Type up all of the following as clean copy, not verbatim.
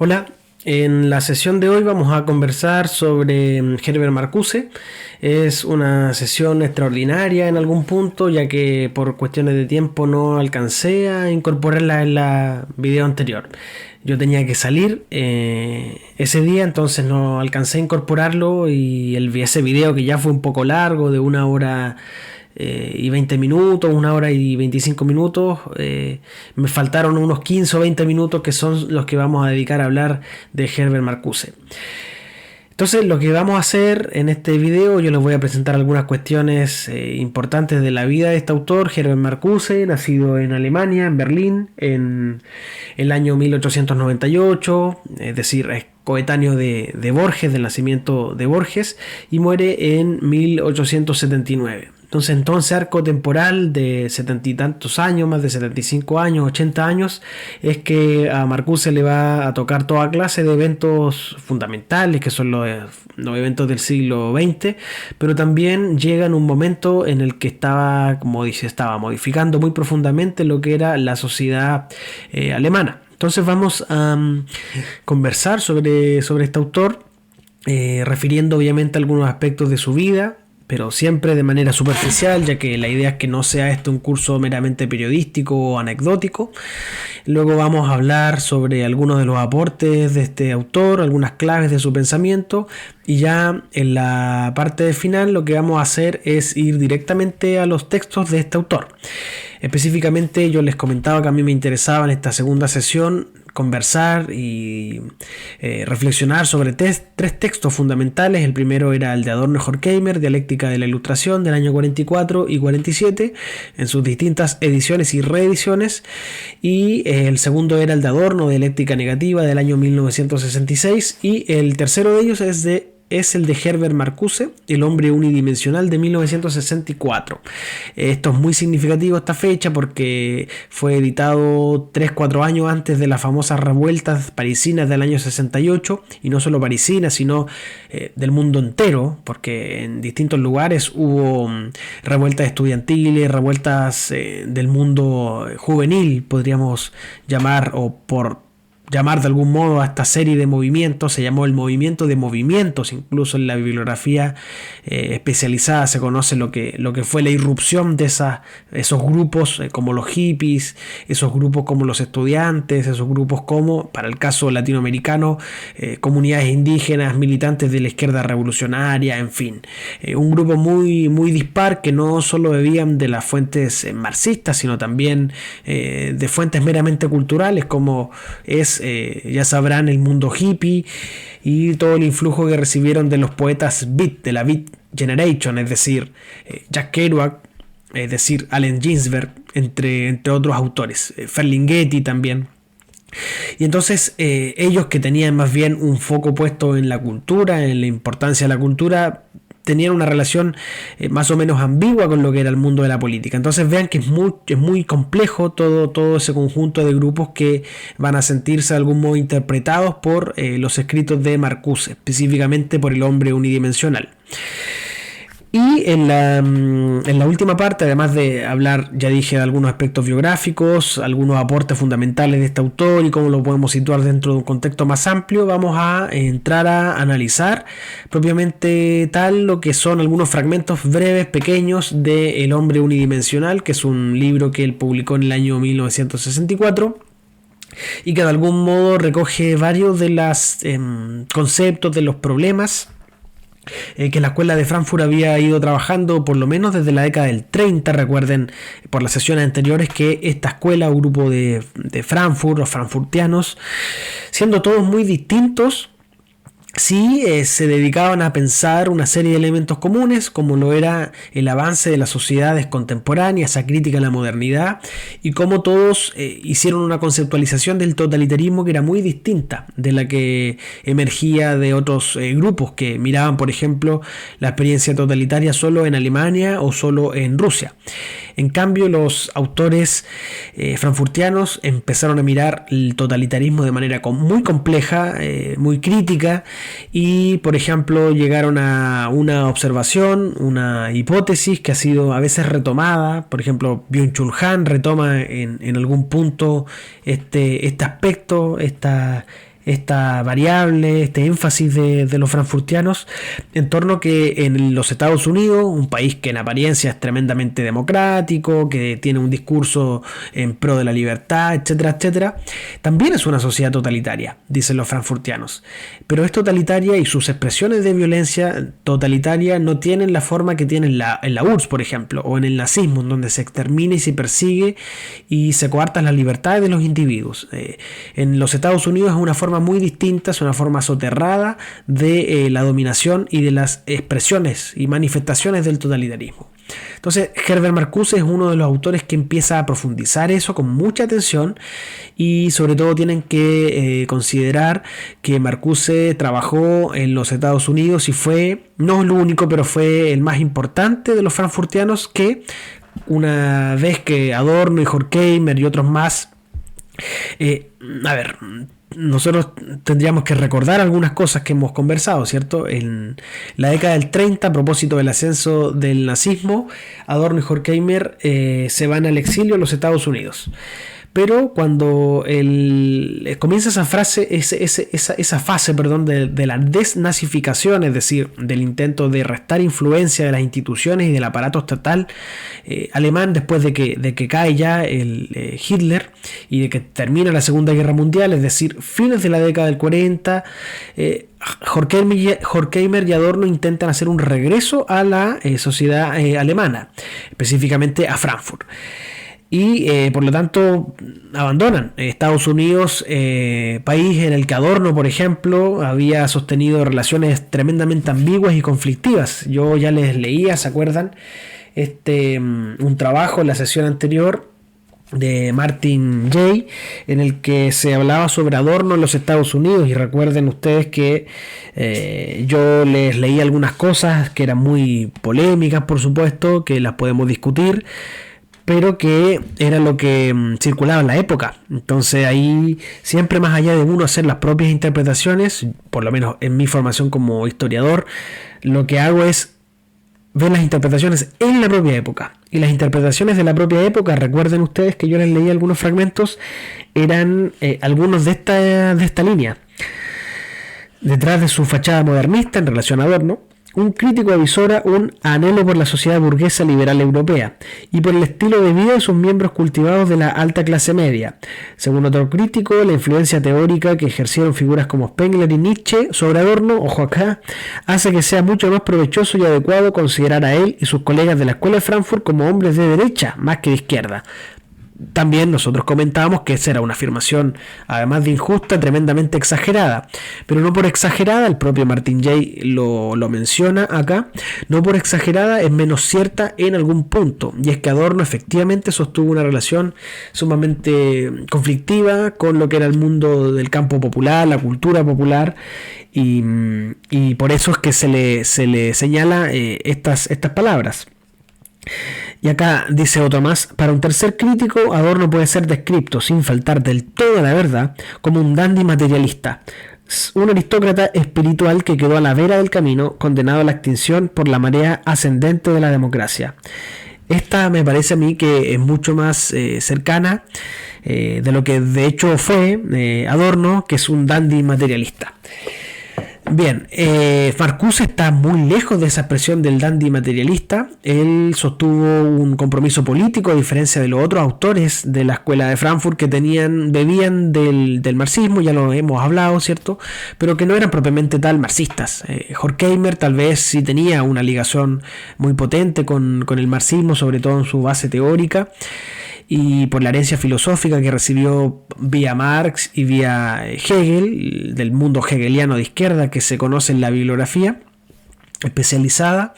Hola, en la sesión de hoy vamos a conversar sobre Herbert Marcuse. Es una sesión extraordinaria en algún punto, ya que por cuestiones de tiempo no alcancé a incorporarla en la video anterior. Yo tenía que salir ese día, entonces no alcancé a incorporarlo y ese video que ya fue un poco largo, de 1 hora y 20 minutos, 1 hora y 25 minutos. Me faltaron unos 15 o 20 minutos que son los que vamos a dedicar a hablar de Herbert Marcuse. Entonces lo que vamos a hacer en este video, yo les voy a presentar algunas cuestiones importantes de la vida de este autor, Herbert Marcuse, nacido en Alemania, en Berlín, en el año 1898, es decir, es coetáneo de Borges, del nacimiento de Borges, y muere en 1879. Entonces arco temporal de 70 y tantos años, más de 75 años, 80 años, es que a Marcuse le va a tocar toda clase de eventos fundamentales, que son los eventos del siglo XX, pero también llega en un momento en el que estaba modificando muy profundamente lo que era la sociedad alemana. Entonces vamos a conversar sobre este autor, refiriendo obviamente algunos aspectos de su vida, pero siempre de manera superficial, ya que la idea es que no sea este un curso meramente periodístico o anecdótico. Luego vamos a hablar sobre algunos de los aportes de este autor, algunas claves de su pensamiento, y ya en la parte final lo que vamos a hacer es ir directamente a los textos de este autor. Específicamente yo les comentaba que a mí me interesaba en esta segunda sesión conversar y reflexionar sobre tres textos fundamentales. El primero era el de Adorno y Horkheimer, Dialéctica de la Ilustración, del año 44 y 47, en sus distintas ediciones y reediciones. Y el segundo era el de Adorno, Dialéctica Negativa, del año 1966. Y el tercero de ellos es el de Herbert Marcuse, El hombre unidimensional, de 1964. Esto es muy significativo, esta fecha, porque fue editado 3-4 años antes de las famosas revueltas parisinas del año 68, y no solo parisinas, sino del mundo entero, porque en distintos lugares hubo revueltas estudiantiles, revueltas del mundo juvenil, podríamos llamar, o por llamar de algún modo a esta serie de movimientos. Se llamó el movimiento de movimientos. Incluso en la bibliografía especializada se conoce lo que fue la irrupción de esos grupos, como los hippies, esos grupos como los estudiantes, esos grupos como, para el caso latinoamericano, comunidades indígenas, militantes de la izquierda revolucionaria, en fin. Un grupo muy, muy dispar, que no solo bebían de las fuentes marxistas, sino también de fuentes meramente culturales, como es, ya sabrán, el mundo hippie y todo el influjo que recibieron de los poetas beat, de la Beat Generation, es decir, Jack Kerouac, es decir, Allen Ginsberg, entre otros autores, Ferlinghetti también. Y entonces ellos, que tenían más bien un foco puesto en la cultura, en la importancia de la cultura, tenían una relación más o menos ambigua con lo que era el mundo de la política. Entonces vean que es muy complejo todo ese conjunto de grupos que van a sentirse de algún modo interpretados por los escritos de Marcuse, específicamente por El hombre unidimensional. Y en la última parte, además de hablar, ya dije, de algunos aspectos biográficos, algunos aportes fundamentales de este autor y cómo lo podemos situar dentro de un contexto más amplio, vamos a entrar a analizar propiamente tal lo que son algunos fragmentos breves, pequeños, de El hombre unidimensional, que es un libro que él publicó en el año 1964. Y que de algún modo recoge varios de los conceptos, de los problemas que la escuela de Frankfurt había ido trabajando por lo menos desde la década del 30. Recuerden por las sesiones anteriores que esta escuela, un grupo de Frankfurt, los frankfurtianos, siendo todos muy distintos, sí se dedicaban a pensar una serie de elementos comunes, como lo era el avance de las sociedades contemporáneas, esa crítica a la modernidad, y cómo todos hicieron una conceptualización del totalitarismo que era muy distinta de la que emergía de otros grupos que miraban, por ejemplo, la experiencia totalitaria solo en Alemania o solo en Rusia. En cambio, los autores frankfurtianos empezaron a mirar el totalitarismo de manera muy compleja, muy crítica, y por ejemplo llegaron a una observación, una hipótesis que ha sido a veces retomada. Por ejemplo, Byung-Chul Han retoma en algún punto este aspecto, esta esta variable, este énfasis de los frankfurtianos en torno a que en los Estados Unidos, un país que en apariencia es tremendamente democrático, que tiene un discurso en pro de la libertad, etcétera, etcétera, también es una sociedad totalitaria, dicen los frankfurtianos. Pero es totalitaria y sus expresiones de violencia totalitaria no tienen la forma que tiene en la URSS, por ejemplo, o en el nazismo, en donde se extermina y se persigue y se coartan las libertades de los individuos. En los Estados Unidos es una forma muy distinta, es una forma soterrada de la dominación y de las expresiones y manifestaciones del totalitarismo. Entonces Herbert Marcuse es uno de los autores que empieza a profundizar eso con mucha atención, y sobre todo tienen que considerar que Marcuse trabajó en los Estados Unidos y fue, no el único, pero fue el más importante de los frankfurtianos que, una vez que Adorno y Horkheimer y otros más, nosotros tendríamos que recordar algunas cosas que hemos conversado, ¿cierto? En la década del 30, a propósito del ascenso del nazismo, Adorno y Horkheimer se van al exilio a los Estados Unidos. Pero cuando comienza esa fase, esa fase de la desnazificación, es decir, del intento de restar influencia de las instituciones y del aparato estatal alemán, después de que cae ya Hitler y de que termina la Segunda Guerra Mundial, es decir, fines de la década del 40, Horkheimer y Adorno intentan hacer un regreso a la sociedad alemana, específicamente a Frankfurt. Y por lo tanto abandonan Estados Unidos, país en el que Adorno, por ejemplo, había sostenido relaciones tremendamente ambiguas y conflictivas. Yo ya les leía, ¿se acuerdan? Un trabajo en la sesión anterior de Martin Jay, en el que se hablaba sobre Adorno en los Estados Unidos, y recuerden ustedes que yo les leí algunas cosas que eran muy polémicas, por supuesto, que las podemos discutir, pero que era lo que circulaba en la época. Entonces ahí, siempre más allá de uno hacer las propias interpretaciones, por lo menos en mi formación como historiador, lo que hago es ver las interpretaciones en la propia época. Y las interpretaciones de la propia época, recuerden ustedes que yo les leí algunos fragmentos, eran algunos de esta línea. Detrás de su fachada modernista en relación a Adorno, un crítico avisora un anhelo por la sociedad burguesa liberal europea y por el estilo de vida de sus miembros cultivados de la alta clase media. Según otro crítico, la influencia teórica que ejercieron figuras como Spengler y Nietzsche sobre Adorno, ojo acá, hace que sea mucho más provechoso y adecuado considerar a él y sus colegas de la Escuela de Frankfurt como hombres de derecha más que de izquierda. También nosotros comentábamos que esa era una afirmación, además de injusta, tremendamente exagerada, pero no por exagerada, el propio Martin Jay lo menciona acá, no por exagerada es menos cierta en algún punto, y es que Adorno efectivamente sostuvo una relación sumamente conflictiva con lo que era el mundo del campo popular, la cultura popular, y por eso es que se le señala estas palabras. Y acá dice otro más: para un tercer crítico, Adorno puede ser descrito, sin faltar del todo a la verdad, como un dandy materialista, un aristócrata espiritual que quedó a la vera del camino, condenado a la extinción por la marea ascendente de la democracia. Esta me parece a mí que es mucho más cercana de lo que de hecho fue Adorno, que es un dandy materialista. Bien, Marcuse está muy lejos de esa expresión del dandy materialista. Él sostuvo un compromiso político, a diferencia de los otros autores de la escuela de Frankfurt que bebían del marxismo, ya lo hemos hablado, ¿cierto? Pero que no eran propiamente tal marxistas. Horkheimer tal vez sí tenía una ligación muy potente con el marxismo, sobre todo en su base teórica, y por la herencia filosófica que recibió vía Marx y vía Hegel, del mundo hegeliano de izquierda que se conoce en la bibliografía especializada,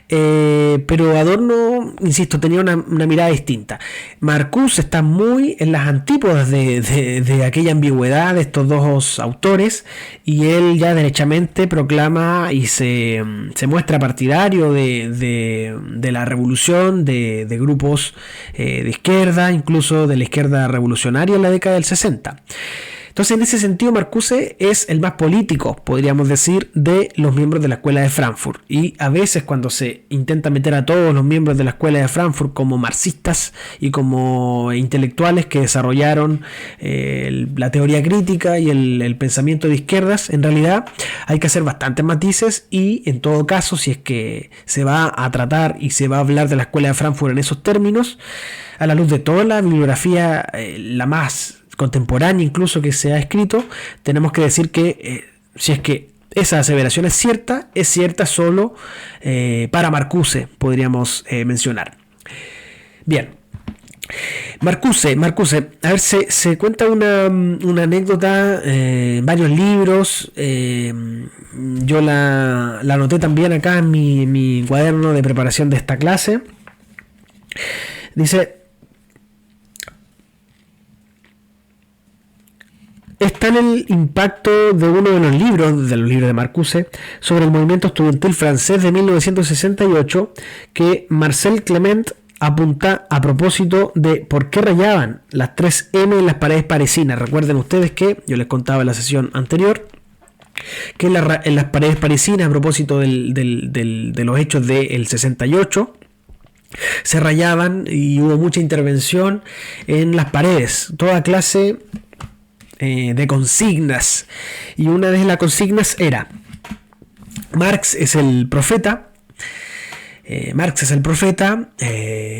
pero Adorno, insisto, tenía una mirada distinta. Marcuse está muy en las antípodas de aquella ambigüedad de estos dos autores, y él ya derechamente proclama y se muestra partidario de la revolución, de grupos de izquierda, incluso de la izquierda revolucionaria en la década del 60. Entonces, en ese sentido, Marcuse es el más político, podríamos decir, de los miembros de la Escuela de Frankfurt. Y a veces cuando se intenta meter a todos los miembros de la Escuela de Frankfurt como marxistas y como intelectuales que desarrollaron la teoría crítica y el pensamiento de izquierdas, en realidad hay que hacer bastantes matices, y en todo caso, si es que se va a tratar y se va a hablar de la Escuela de Frankfurt en esos términos, a la luz de toda la bibliografía, la más contemporánea incluso que se ha escrito, tenemos que decir que si es que esa aseveración es cierta solo para Marcuse, podríamos mencionar. Bien, Marcuse, a ver, se cuenta una anécdota en varios libros. Yo la anoté también acá en mi cuaderno de preparación de esta clase. Dice: está en el impacto de uno de los libros de Marcuse sobre el movimiento estudiantil francés de 1968, que Marcel Clement apunta a propósito de por qué rayaban las 3 M en las paredes parisinas. Recuerden ustedes que yo les contaba en la sesión anterior que en las paredes parisinas, a propósito de los hechos del 68, se rayaban y hubo mucha intervención en las paredes, toda clase de consignas, y una de las consignas era: Marx es el profeta,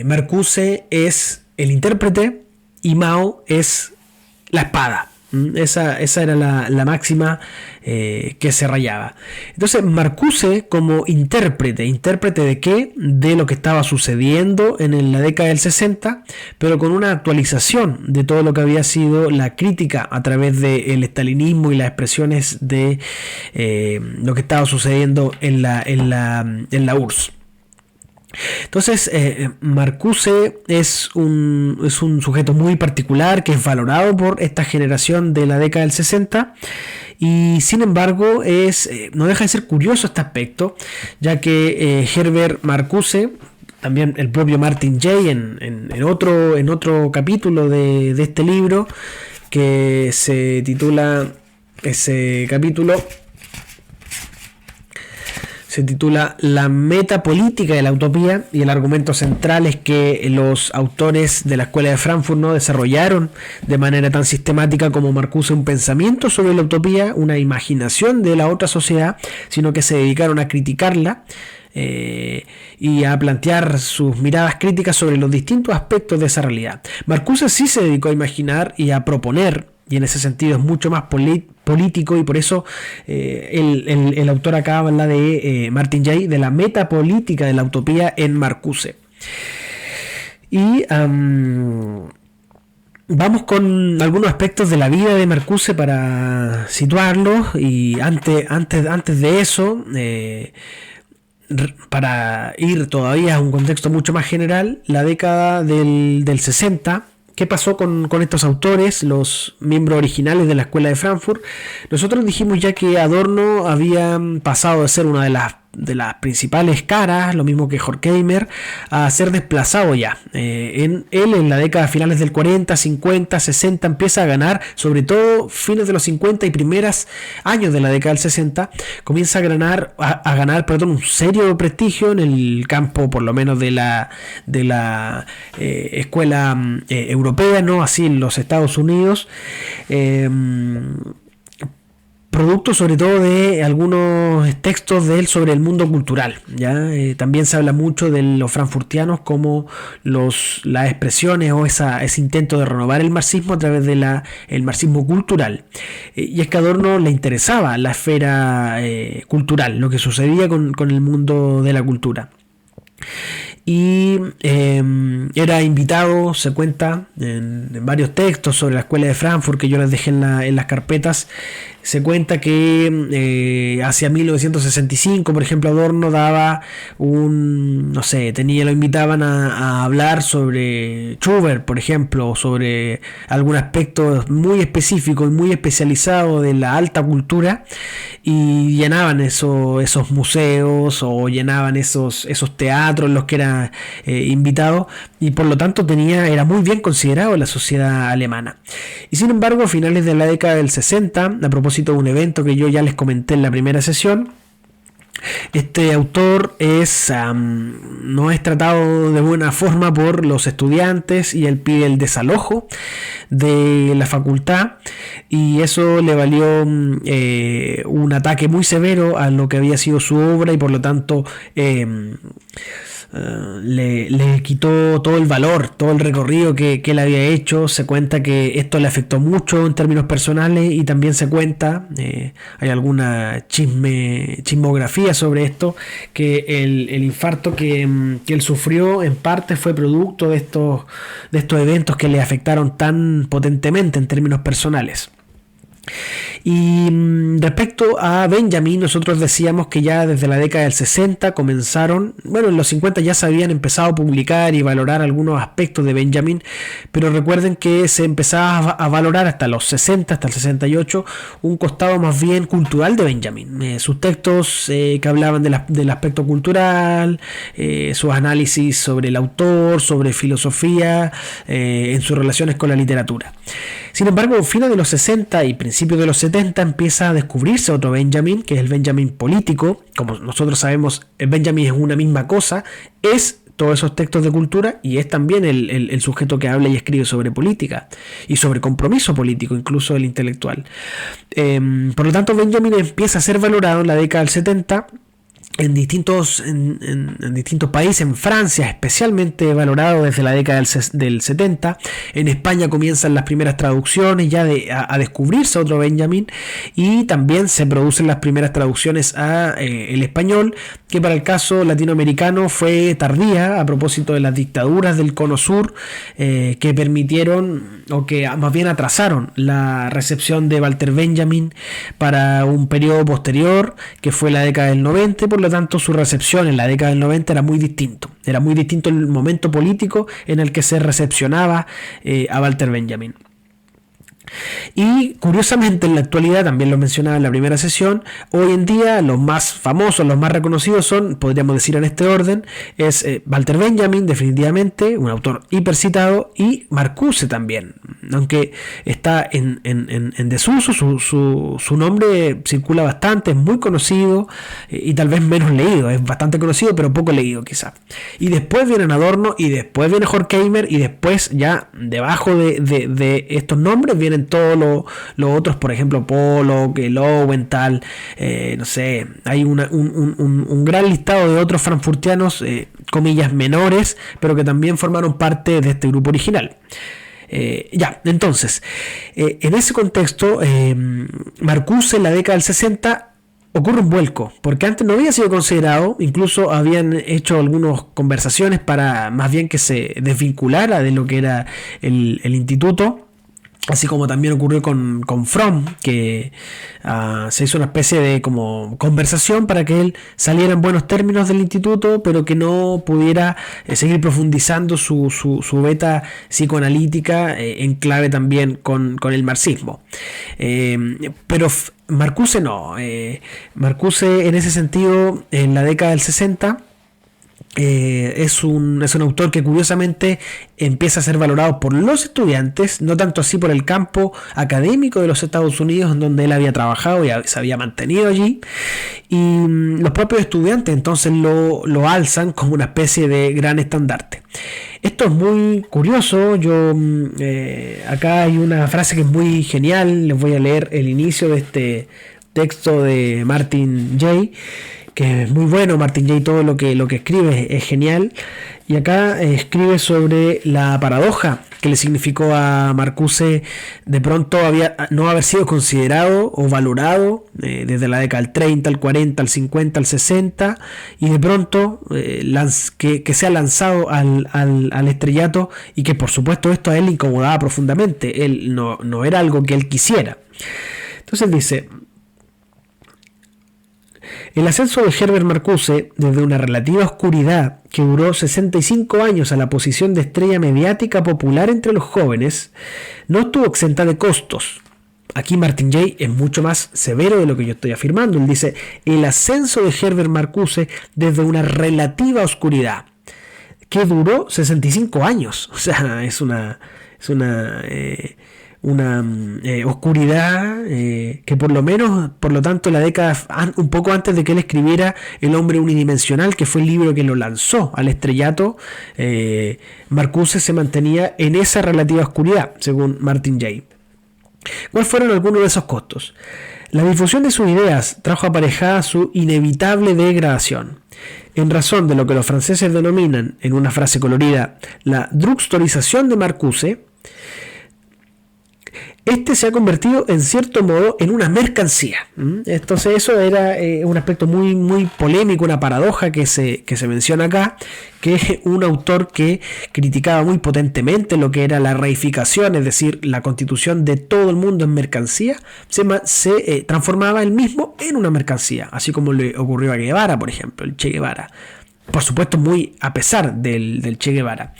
Marcuse es el intérprete y Mao es la espada. Esa era la máxima que se rayaba. Entonces, Marcuse como intérprete ¿de qué? De lo que estaba sucediendo en la década del 60, pero con una actualización de todo lo que había sido la crítica a través del estalinismo y las expresiones de lo que estaba sucediendo en la URSS. Entonces, Marcuse es un sujeto muy particular que es valorado por esta generación de la década del 60, y sin embargo no deja de ser curioso este aspecto, ya que Herbert Marcuse, también el propio Martin Jay en otro capítulo de este libro, que se titula, ese capítulo se titula La metapolítica de la utopía, y el argumento central es que los autores de la Escuela de Frankfurt no desarrollaron de manera tan sistemática como Marcuse un pensamiento sobre la utopía, una imaginación de la otra sociedad, sino que se dedicaron a criticarla y a plantear sus miradas críticas sobre los distintos aspectos de esa realidad. Marcuse sí se dedicó a imaginar y a proponer, y en ese sentido es mucho más político, y por eso el autor acá habla de Martin Jay, de la metapolítica de la utopía en Marcuse. Y vamos con algunos aspectos de la vida de Marcuse para situarlo, y antes de eso, para ir todavía a un contexto mucho más general, la década del 60. ¿Qué pasó con estos autores, los miembros originales de la Escuela de Frankfurt? Nosotros dijimos ya que Adorno había pasado de ser una de las principales caras, lo mismo que Horkheimer, a ser desplazado ya. Él en la década finales del 40, 50, 60 empieza a ganar, sobre todo fines de los 50 y primeros años de la década del 60, comienza a ganar un serio prestigio en el campo, por lo menos de la escuela europea, ¿no? Así en los Estados Unidos. Producto sobre todo de algunos textos de él sobre el mundo cultural, ¿ya? También se habla mucho de los frankfurtianos como las expresiones o ese intento de renovar el marxismo a través de el marxismo cultural. Y es que a Adorno le interesaba la esfera cultural, lo que sucedía con el mundo de la cultura. Y era invitado, se cuenta en varios textos sobre la Escuela de Frankfurt que yo les dejé en las carpetas. Se cuenta que hacia 1965, por ejemplo, Adorno daba lo invitaban a hablar sobre Schubert, por ejemplo, sobre algún aspecto muy específico y muy especializado de la alta cultura, y llenaban esos museos o llenaban esos teatros en los que era había invitado, y por lo tanto era muy bien considerado en la sociedad alemana. Y sin embargo, a finales de la década del 60, a propósito de un evento que yo ya les comenté en la primera sesión, este autor no es tratado de buena forma por los estudiantes y él pide el desalojo de la facultad, y eso le valió un ataque muy severo a lo que había sido su obra, y por lo tanto le quitó todo el valor, todo el recorrido que él había hecho. Se cuenta que esto le afectó mucho en términos personales, y también se cuenta, hay alguna chismografía sobre esto, que el infarto que él sufrió en parte fue producto de estos eventos que le afectaron tan potentemente en términos personales. Y respecto a Benjamin, nosotros decíamos que ya desde la década del 60 comenzaron, bueno, en los 50 ya se habían empezado a publicar y valorar algunos aspectos de Benjamin, pero recuerden que se empezaba a valorar hasta los 60, hasta el 68, un costado más bien cultural de Benjamin. Sus textos que hablaban del aspecto cultural, sus análisis sobre el autor, sobre filosofía, en sus relaciones con la literatura. Sin embargo, a fines de los 60 y principios de los 70 empieza a descubrirse otro Benjamin, que es el Benjamin político. Como nosotros sabemos, el Benjamin es una misma cosa, es todos esos textos de cultura, y es también el sujeto que habla y escribe sobre política y sobre compromiso político, incluso el intelectual. Por lo tanto, Benjamin empieza a ser valorado en la década del 70 en distintos países. En Francia especialmente valorado desde la década del 70. En España comienzan las primeras traducciones ya a descubrirse otro Benjamin, y también se producen las primeras traducciones a el español, que para el caso latinoamericano fue tardía, a propósito de las dictaduras del Cono Sur, que permitieron, o que más bien atrasaron, la recepción de Walter Benjamin para un periodo posterior, que fue la década del 90. Por lo tanto, su recepción en la década del 90 era muy distinto el momento político en el que se recepcionaba a Walter Benjamin. Y curiosamente, en la actualidad, también lo mencionaba en la primera sesión, hoy en día los más famosos, los más reconocidos son, podríamos decir en este orden, es Walter Benjamin, definitivamente, un autor hipercitado, y Marcuse también, aunque está en desuso. Su nombre circula bastante, es muy conocido, y tal vez menos leído. Es bastante conocido pero poco leído quizá. Y después vienen Adorno, y después viene Horkheimer, y después ya debajo de estos nombres vienen todos los otros, por ejemplo Pollock, Lowenthal, no sé, hay un gran listado de otros frankfurtianos, comillas, menores, pero que también formaron parte de este grupo original. Entonces, en ese contexto, Marcuse en la década del 60 ocurre un vuelco, porque antes no había sido considerado, incluso habían hecho algunas conversaciones para más bien que se desvinculara de lo que era el instituto. Así como también ocurrió con Fromm, que se hizo una especie de como conversación para que él saliera en buenos términos del instituto, pero que no pudiera seguir profundizando su beta psicoanalítica en clave también con el marxismo. Pero Marcuse no. Marcuse en ese sentido, en la década del 60... es un autor que curiosamente empieza a ser valorado por los estudiantes, no tanto así por el campo académico de los Estados Unidos, en donde él había trabajado y se había mantenido allí, y los propios estudiantes entonces lo alzan como una especie de gran estandarte. Esto es muy curioso. Acá hay una frase que es muy genial. Les voy a leer el inicio de este texto de Martin Jay, que es muy bueno. Martin Jay, todo lo que escribe es genial, y acá escribe sobre la paradoja que le significó a Marcuse de pronto no haber sido considerado o valorado desde la década del 30, al 40, al 50, al 60, y de pronto que sea lanzado al estrellato, y que por supuesto esto a él le incomodaba profundamente. Él no era algo que él quisiera. Entonces dice: el ascenso de Herbert Marcuse desde una relativa oscuridad que duró 65 años a la posición de estrella mediática popular entre los jóvenes no estuvo exenta de costos. Aquí Martin Jay es mucho más severo de lo que yo estoy afirmando. Él dice: el ascenso de Herbert Marcuse desde una relativa oscuridad. que duró 65 años. O sea, es una oscuridad que por lo tanto, la década un poco antes de que él escribiera El hombre unidimensional, que fue el libro que lo lanzó al estrellato, Marcuse se mantenía en esa relativa oscuridad, según Martin Jay. ¿Cuáles fueron algunos de esos costos? La difusión de sus ideas trajo aparejada su inevitable degradación. En razón de lo que los franceses denominan, en una frase colorida, la drugstorización de Marcuse, este se ha convertido en cierto modo en una mercancía. Entonces eso era un aspecto muy, muy polémico, una paradoja que se menciona acá, que un autor que criticaba muy potentemente lo que era la reificación, es decir, la constitución de todo el mundo en mercancía, se transformaba él mismo en una mercancía, así como le ocurrió a Guevara, por ejemplo, el Che Guevara. Por supuesto, muy a pesar del Che Guevara.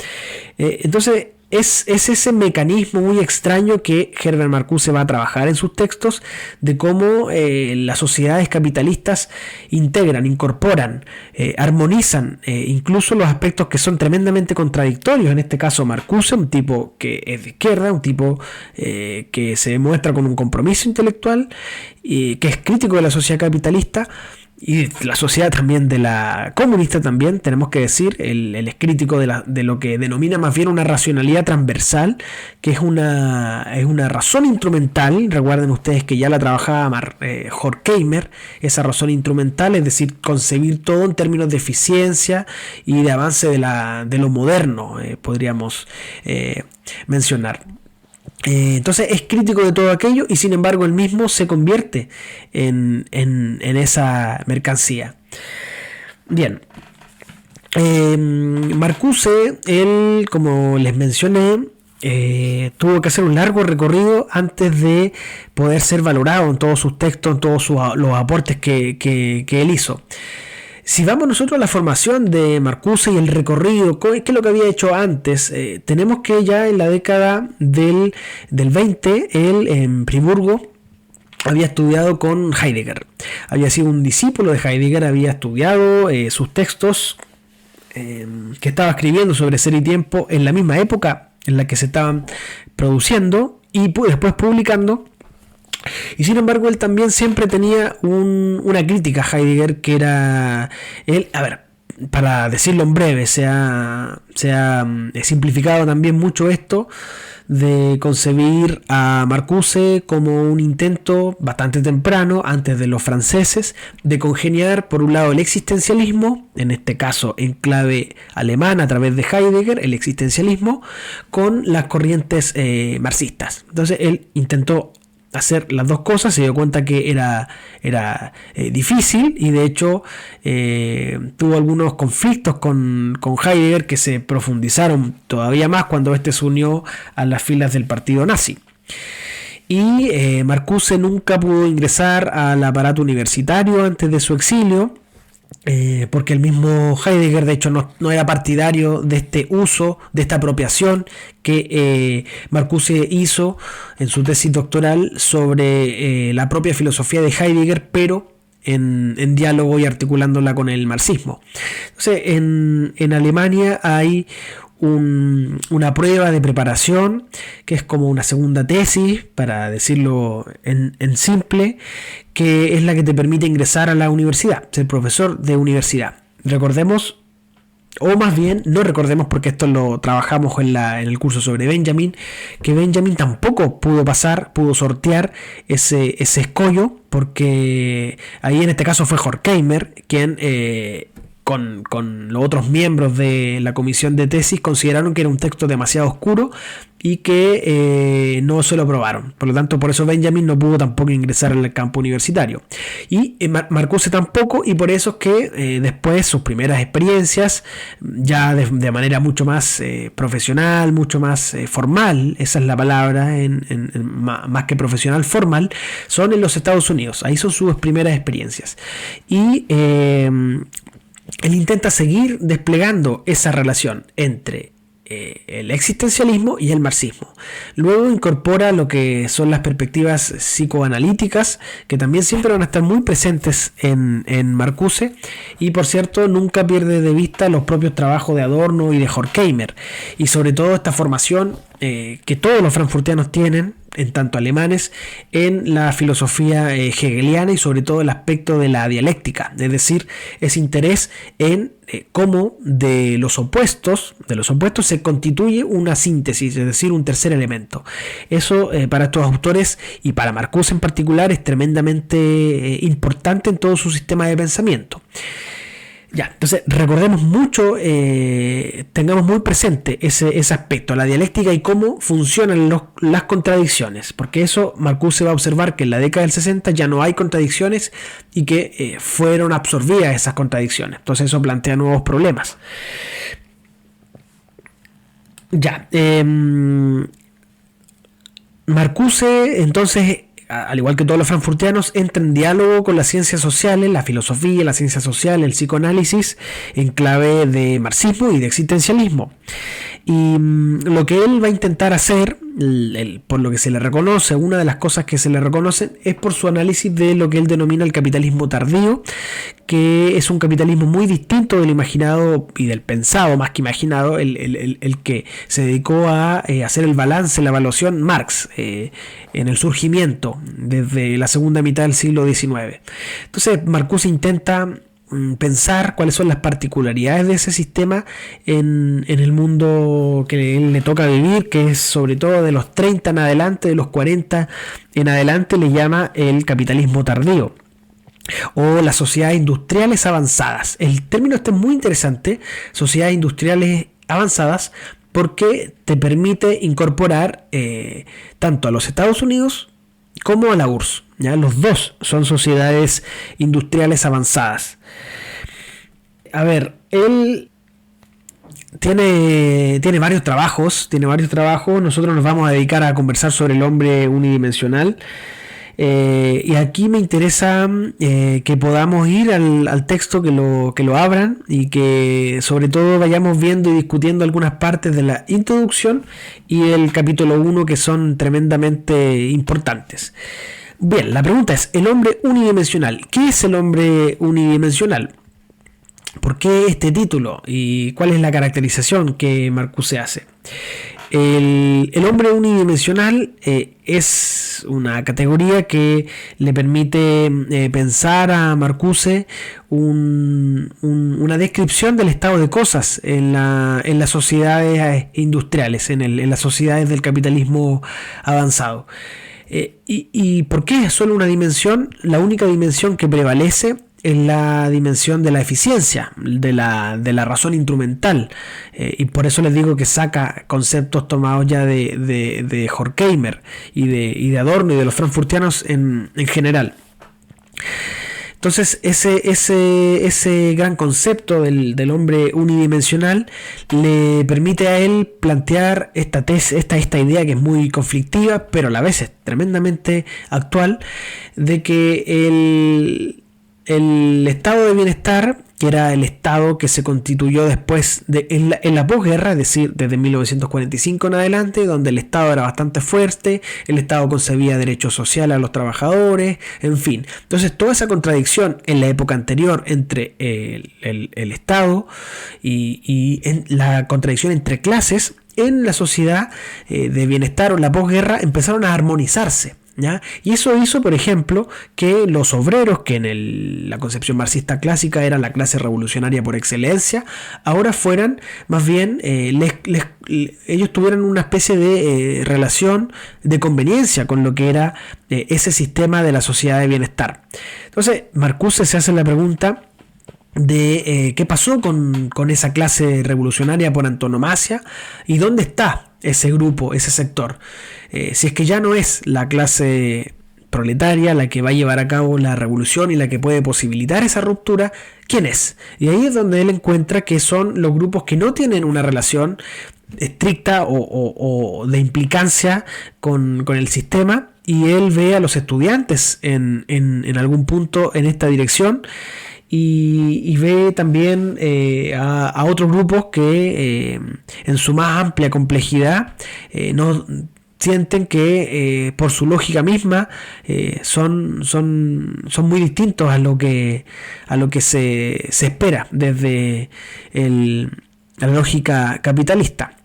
Entonces, es ese mecanismo muy extraño que Herbert Marcuse va a trabajar en sus textos, de cómo las sociedades capitalistas incorporan, armonizan incluso los aspectos que son tremendamente contradictorios. En este caso Marcuse, un tipo que es de izquierda, un tipo que se demuestra con un compromiso intelectual y que es crítico de la sociedad capitalista, y la sociedad también de la comunista también, tenemos que decir, él es crítico de lo que denomina más bien una racionalidad transversal, que es una razón instrumental. Recuerden ustedes que ya la trabajaba Horkheimer, esa razón instrumental, es decir, concebir todo en términos de eficiencia y de avance de lo moderno, podríamos mencionar. Entonces es crítico de todo aquello y sin embargo él mismo se convierte en esa mercancía. Bien, Marcuse, él, como les mencioné, tuvo que hacer un largo recorrido antes de poder ser valorado en todos sus textos, en todos los aportes que él hizo. Si vamos nosotros a la formación de Marcuse y el recorrido, ¿qué es lo que había hecho antes? Tenemos que ya en la década del 20, él en Friburgo había estudiado con Heidegger. Había sido un discípulo de Heidegger, había estudiado sus textos que estaba escribiendo sobre Ser y Tiempo en la misma época en la que se estaban produciendo y después publicando. Y sin embargo él también siempre tenía una crítica a Heidegger, que era él, a ver, para decirlo en breve, se ha simplificado también mucho esto de concebir a Marcuse como un intento bastante temprano, antes de los franceses, de congeniar por un lado el existencialismo, en este caso en clave alemana a través de Heidegger, el existencialismo, con las corrientes marxistas. Entonces él intentó hacer las dos cosas, se dio cuenta que era difícil y de hecho tuvo algunos conflictos con Heidegger que se profundizaron todavía más cuando este se unió a las filas del partido nazi. Y Marcuse nunca pudo ingresar al aparato universitario antes de su exilio, porque el mismo Heidegger de hecho no era partidario de este uso, de esta apropiación que Marcuse hizo en su tesis doctoral sobre la propia filosofía de Heidegger, pero en diálogo y articulándola con el marxismo. Entonces en Alemania hay una prueba de preparación que es como una segunda tesis, para decirlo en simple, que es la que te permite ingresar a la universidad, ser profesor de universidad. Recordemos, o más bien no recordemos, porque esto lo trabajamos en el curso sobre Benjamin, que Benjamin tampoco pudo sortear ese escollo, porque ahí en este caso fue Horkheimer quien con los otros miembros de la comisión de tesis consideraron que era un texto demasiado oscuro y que no se lo aprobaron. Por lo tanto, por eso Benjamin no pudo tampoco ingresar al campo universitario. Y Marcuse tampoco, y por eso es que después sus primeras experiencias, ya de manera mucho más profesional, mucho más formal, esa es la palabra, más que profesional, formal, son en los Estados Unidos. Ahí son sus primeras experiencias. Y él intenta seguir desplegando esa relación entre el existencialismo y el marxismo. Luego incorpora lo que son las perspectivas psicoanalíticas, que también siempre van a estar muy presentes en Marcuse, y por cierto nunca pierde de vista los propios trabajos de Adorno y de Horkheimer, y sobre todo esta formación que todos los frankfurtianos tienen, en tanto alemanes, en la filosofía hegeliana, y sobre todo el aspecto de la dialéctica, es decir, ese interés en cómo de los opuestos se constituye una síntesis, es decir, un tercer elemento. Eso para estos autores y para Marcuse en particular es tremendamente importante en todo su sistema de pensamiento. Ya, entonces recordemos mucho, tengamos muy presente ese aspecto, la dialéctica y cómo funcionan las contradicciones, porque eso Marcuse va a observar que en la década del 60 ya no hay contradicciones y que fueron absorbidas esas contradicciones. Entonces eso plantea nuevos problemas. Ya, Marcuse entonces, al igual que todos los frankfurtianos, entra en diálogo con las ciencias sociales, la filosofía, la ciencia social, el psicoanálisis, en clave de marxismo y de existencialismo. Y lo que él va a intentar hacer, por lo que se le reconoce, una de las cosas que se le reconocen es por su análisis de lo que él denomina el capitalismo tardío, que es un capitalismo muy distinto del imaginado y del pensado, más que imaginado, el que se dedicó a hacer el balance, la evaluación Marx en el surgimiento desde la segunda mitad del siglo XIX. Entonces Marcuse intenta pensar cuáles son las particularidades de ese sistema en el mundo que él le toca vivir, que es sobre todo de los 30 en adelante, de los 40 en adelante, le llama el capitalismo tardío o las sociedades industriales avanzadas. El término este es muy interesante, sociedades industriales avanzadas, porque te permite incorporar tanto a los Estados Unidos como a la URSS. ¿Ya? Los dos son sociedades industriales avanzadas. A ver, él tiene varios trabajos. Nosotros nos vamos a dedicar a conversar sobre el hombre unidimensional. Y aquí me interesa que podamos ir al texto, que lo abran y que sobre todo vayamos viendo y discutiendo algunas partes de la introducción y el capítulo 1, que son tremendamente importantes. Bien, la pregunta es, el hombre unidimensional. ¿Qué es el hombre unidimensional? ¿Por qué este título? ¿Y cuál es la caracterización que Marcuse hace? El hombre unidimensional es una categoría que le permite pensar a Marcuse una descripción del estado de cosas en las sociedades industriales, en las sociedades del capitalismo avanzado. ¿Y por qué es solo una dimensión? La única dimensión que prevalece es la dimensión de la eficiencia, de la razón instrumental, y por eso les digo que saca conceptos tomados ya de Horkheimer y de Adorno y de los frankfurtianos en general. Entonces ese gran concepto del hombre unidimensional le permite a él plantear esta idea que es muy conflictiva, pero a la vez es tremendamente actual, de que el estado de bienestar, que era el estado que se constituyó después en la posguerra, es decir, desde 1945 en adelante, donde el Estado era bastante fuerte, el Estado concebía derechos sociales a los trabajadores, en fin. Entonces toda esa contradicción en la época anterior entre el Estado y en la contradicción entre clases en la sociedad de bienestar o en la posguerra empezaron a armonizarse. ¿Ya? Y eso hizo, por ejemplo, que los obreros, que en la concepción marxista clásica era la clase revolucionaria por excelencia, ahora fueran más bien, ellos tuvieran una especie de relación de conveniencia con lo que era ese sistema de la sociedad de bienestar. Entonces Marcuse se hace la pregunta de qué pasó con esa clase revolucionaria por antonomasia y dónde está ese grupo, ese sector. Si es que ya no es la clase proletaria la que va a llevar a cabo la revolución y la que puede posibilitar esa ruptura, ¿quién es? Y ahí es donde él encuentra que son los grupos que no tienen una relación estricta o de implicancia con el sistema, y él ve a los estudiantes en algún punto en esta dirección. y ve también a otros grupos que en su más amplia complejidad no sienten que por su lógica misma son muy distintos a lo que se espera desde la lógica capitalista.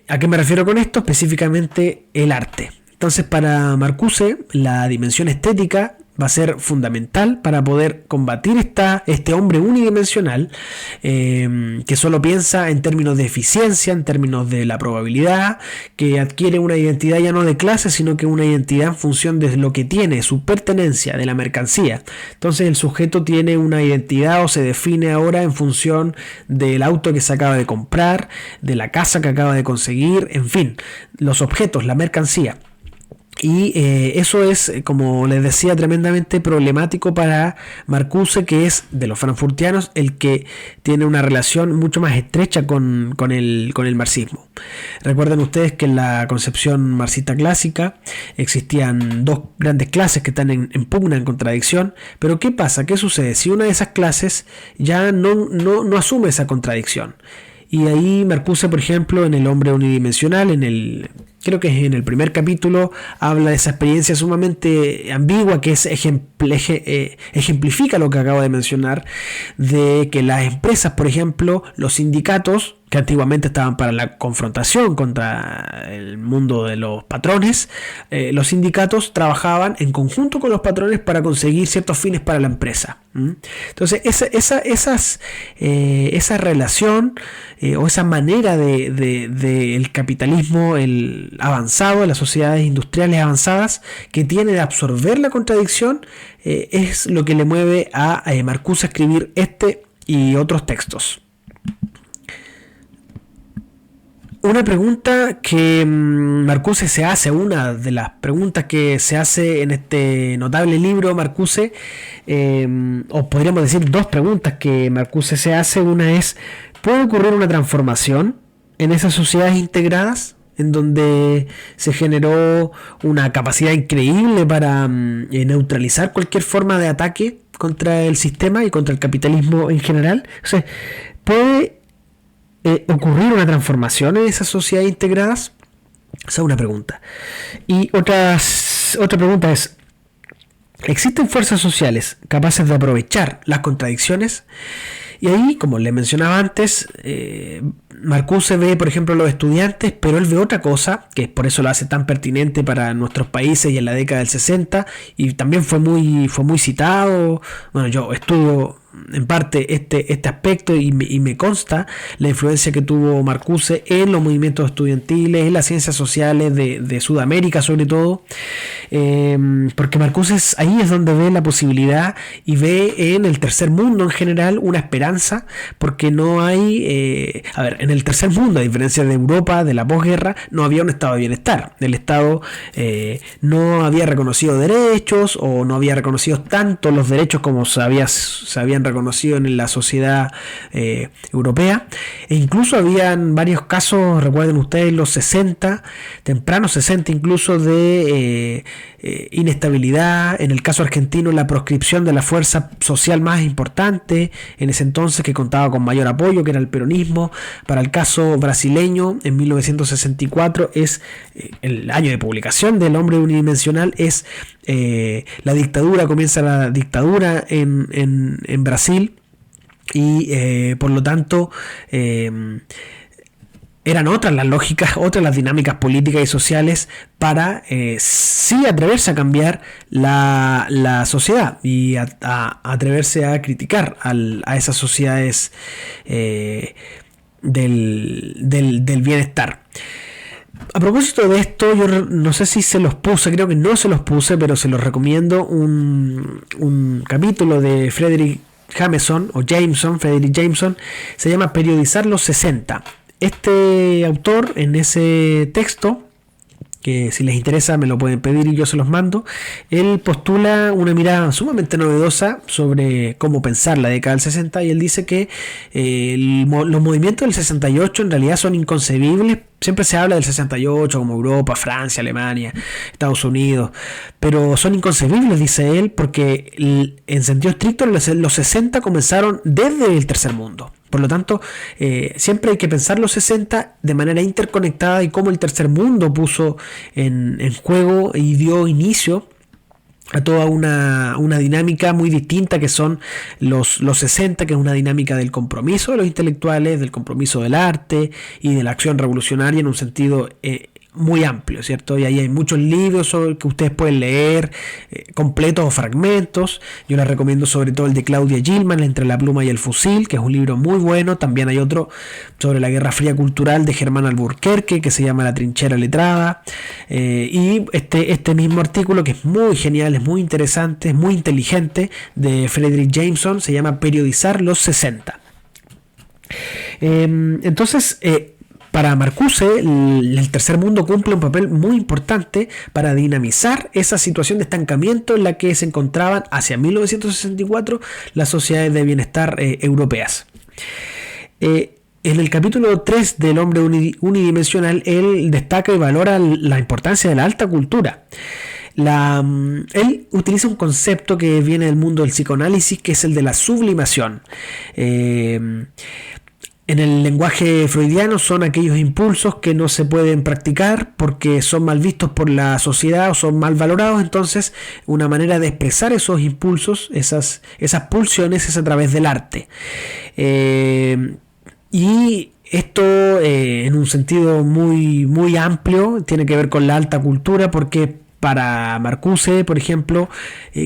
¿A qué me refiero con esto? Específicamente el arte. Entonces, para Marcuse, la dimensión estética va a ser fundamental para poder combatir este hombre unidimensional que solo piensa en términos de eficiencia, en términos de la probabilidad, que adquiere una identidad ya no de clase, sino que una identidad en función de lo que tiene, su pertenencia, de la mercancía. Entonces el sujeto tiene una identidad o se define ahora en función del auto que se acaba de comprar, de la casa que acaba de conseguir, en fin, los objetos, la mercancía. Y eso es, como les decía, tremendamente problemático para Marcuse, que es de los frankfurtianos el que tiene una relación mucho más estrecha con el marxismo. Recuerden ustedes que en la concepción marxista clásica existían dos grandes clases que están en pugna, en contradicción, pero ¿qué pasa? ¿Qué sucede? Si una de esas clases ya no asume esa contradicción. Y ahí Marcuse, por ejemplo, en El hombre unidimensional, creo que en el primer capítulo, habla de esa experiencia sumamente ambigua que ejemplifica lo que acabo de mencionar, de que las empresas, por ejemplo, los sindicatos, que antiguamente estaban para la confrontación contra el mundo de los patrones, los sindicatos trabajaban en conjunto con los patrones para conseguir ciertos fines para la empresa. Entonces esa relación o esa manera del capitalismo avanzado, las sociedades industriales avanzadas, que tiene de absorber la contradicción, es lo que le mueve a Marcuse a escribir este y otros textos. Una pregunta que Marcuse se hace, una de las preguntas que se hace en este notable libro Marcuse, o podríamos decir dos preguntas que Marcuse se hace. Una es: ¿puede ocurrir una transformación en esas sociedades integradas, en donde se generó una capacidad increíble para neutralizar cualquier forma de ataque contra el sistema y contra el capitalismo en general? O sea, ¿puede ocurrir una transformación en esas sociedades integradas? Esa es una pregunta. Y otra pregunta es: ¿existen fuerzas sociales capaces de aprovechar las contradicciones? Y ahí, como le mencionaba antes, Marcuse ve, por ejemplo, los estudiantes, pero él ve otra cosa, que por eso lo hace tan pertinente para nuestros países y en la década del 60, y también fue muy citado. Bueno, yo estudio en parte este aspecto y me consta la influencia que tuvo Marcuse en los movimientos estudiantiles, en las ciencias sociales de Sudamérica sobre todo, porque Marcuse ahí es donde ve la posibilidad y ve en el tercer mundo en general una esperanza, porque no hay, en el tercer mundo, a diferencia de Europa, de la posguerra, no había un estado de bienestar. El Estado no había reconocido derechos, o no había reconocido tanto los derechos como se habían reconocido en la sociedad europea, e incluso habían varios casos, recuerden ustedes, los 60, tempranos 60 incluso, de inestabilidad. En el caso argentino, la proscripción de la fuerza social más importante en ese entonces, que contaba con mayor apoyo, que era el peronismo. Para el caso brasileño, en 1964 es el año de publicación del hombre unidimensional, es la dictadura, comienza la dictadura en Brasil, y por lo tanto eran otras las lógicas, otras las dinámicas políticas y sociales para sí atreverse a cambiar la sociedad y a atreverse a criticar a esas sociedades del bienestar. A propósito de esto, yo no sé si se los puse, creo que no se los puse, pero se los recomiendo un capítulo de Frederick Jameson, se llama Periodizar los 60. Este autor, en ese texto, que si les interesa me lo pueden pedir y yo se los mando, él postula una mirada sumamente novedosa sobre cómo pensar la década del 60, y él dice que los movimientos del 68 en realidad son inconcebibles Siempre se habla del 68 como Europa, Francia, Alemania, Estados Unidos, pero son inconcebibles, dice él, porque en sentido estricto los 60 comenzaron desde el tercer mundo. Por lo tanto, siempre hay que pensar los 60 de manera interconectada y cómo el tercer mundo puso en juego y dio inicio a toda una dinámica muy distinta que son los 60, que es una dinámica del compromiso de los intelectuales, del compromiso del arte y de la acción revolucionaria en un sentido muy amplio, ¿cierto? Y ahí hay muchos libros que ustedes pueden leer, completos o fragmentos. Yo les recomiendo sobre todo el de Claudia Gilman, Entre la pluma y el fusil, que es un libro muy bueno. También hay otro sobre la Guerra Fría Cultural de Germán Alburquerque, que se llama La trinchera letrada. Y este mismo artículo, que es muy genial, es muy interesante, es muy inteligente, de Frederick Jameson, se llama Periodizar los 60. Entonces, para Marcuse, el tercer mundo cumple un papel muy importante para dinamizar esa situación de estancamiento en la que se encontraban hacia 1964 las sociedades de bienestar europeas. En el capítulo 3 del hombre unidimensional, él destaca y valora la importancia de la alta cultura. Él utiliza un concepto que viene del mundo del psicoanálisis, que es el de la sublimación. En el lenguaje freudiano son aquellos impulsos que no se pueden practicar porque son mal vistos por la sociedad o son mal valorados. Entonces, una manera de expresar esos impulsos, esas pulsiones, es a través del arte. Y esto, en un sentido muy, muy amplio, tiene que ver con la alta cultura, porque para Marcuse, por ejemplo,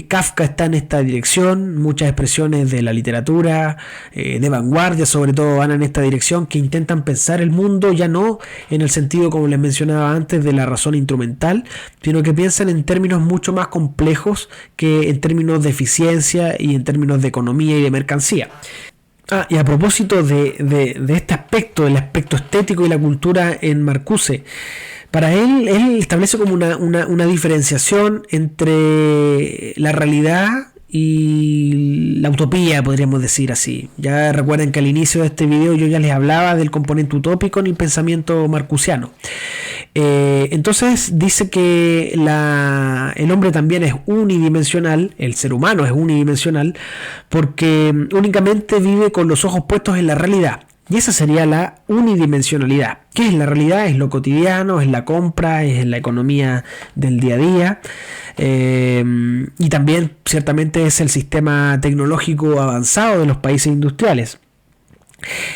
Kafka está en esta dirección. Muchas expresiones de la literatura de vanguardia, sobre todo, van en esta dirección, que intentan pensar el mundo ya no en el sentido, como les mencionaba antes, de la razón instrumental, sino que piensan en términos mucho más complejos que en términos de eficiencia y en términos de economía y de mercancía. Y a propósito de este aspecto, el aspecto estético y la cultura en Marcuse, para él establece como una diferenciación entre la realidad y la utopía, podríamos decir así. Ya recuerden que al inicio de este video yo ya les hablaba del componente utópico en el pensamiento marcusiano. Entonces dice que el hombre también es unidimensional, el ser humano es unidimensional, porque únicamente vive con los ojos puestos en la realidad. Y esa sería la unidimensionalidad. ¿Qué es la realidad? Es lo cotidiano, es la compra, es la economía del día a día. Y también ciertamente es el sistema tecnológico avanzado de los países industriales.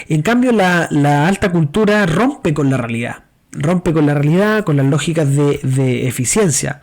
En cambio, la alta cultura rompe con la realidad. Rompe con la realidad, con las lógicas de eficiencia.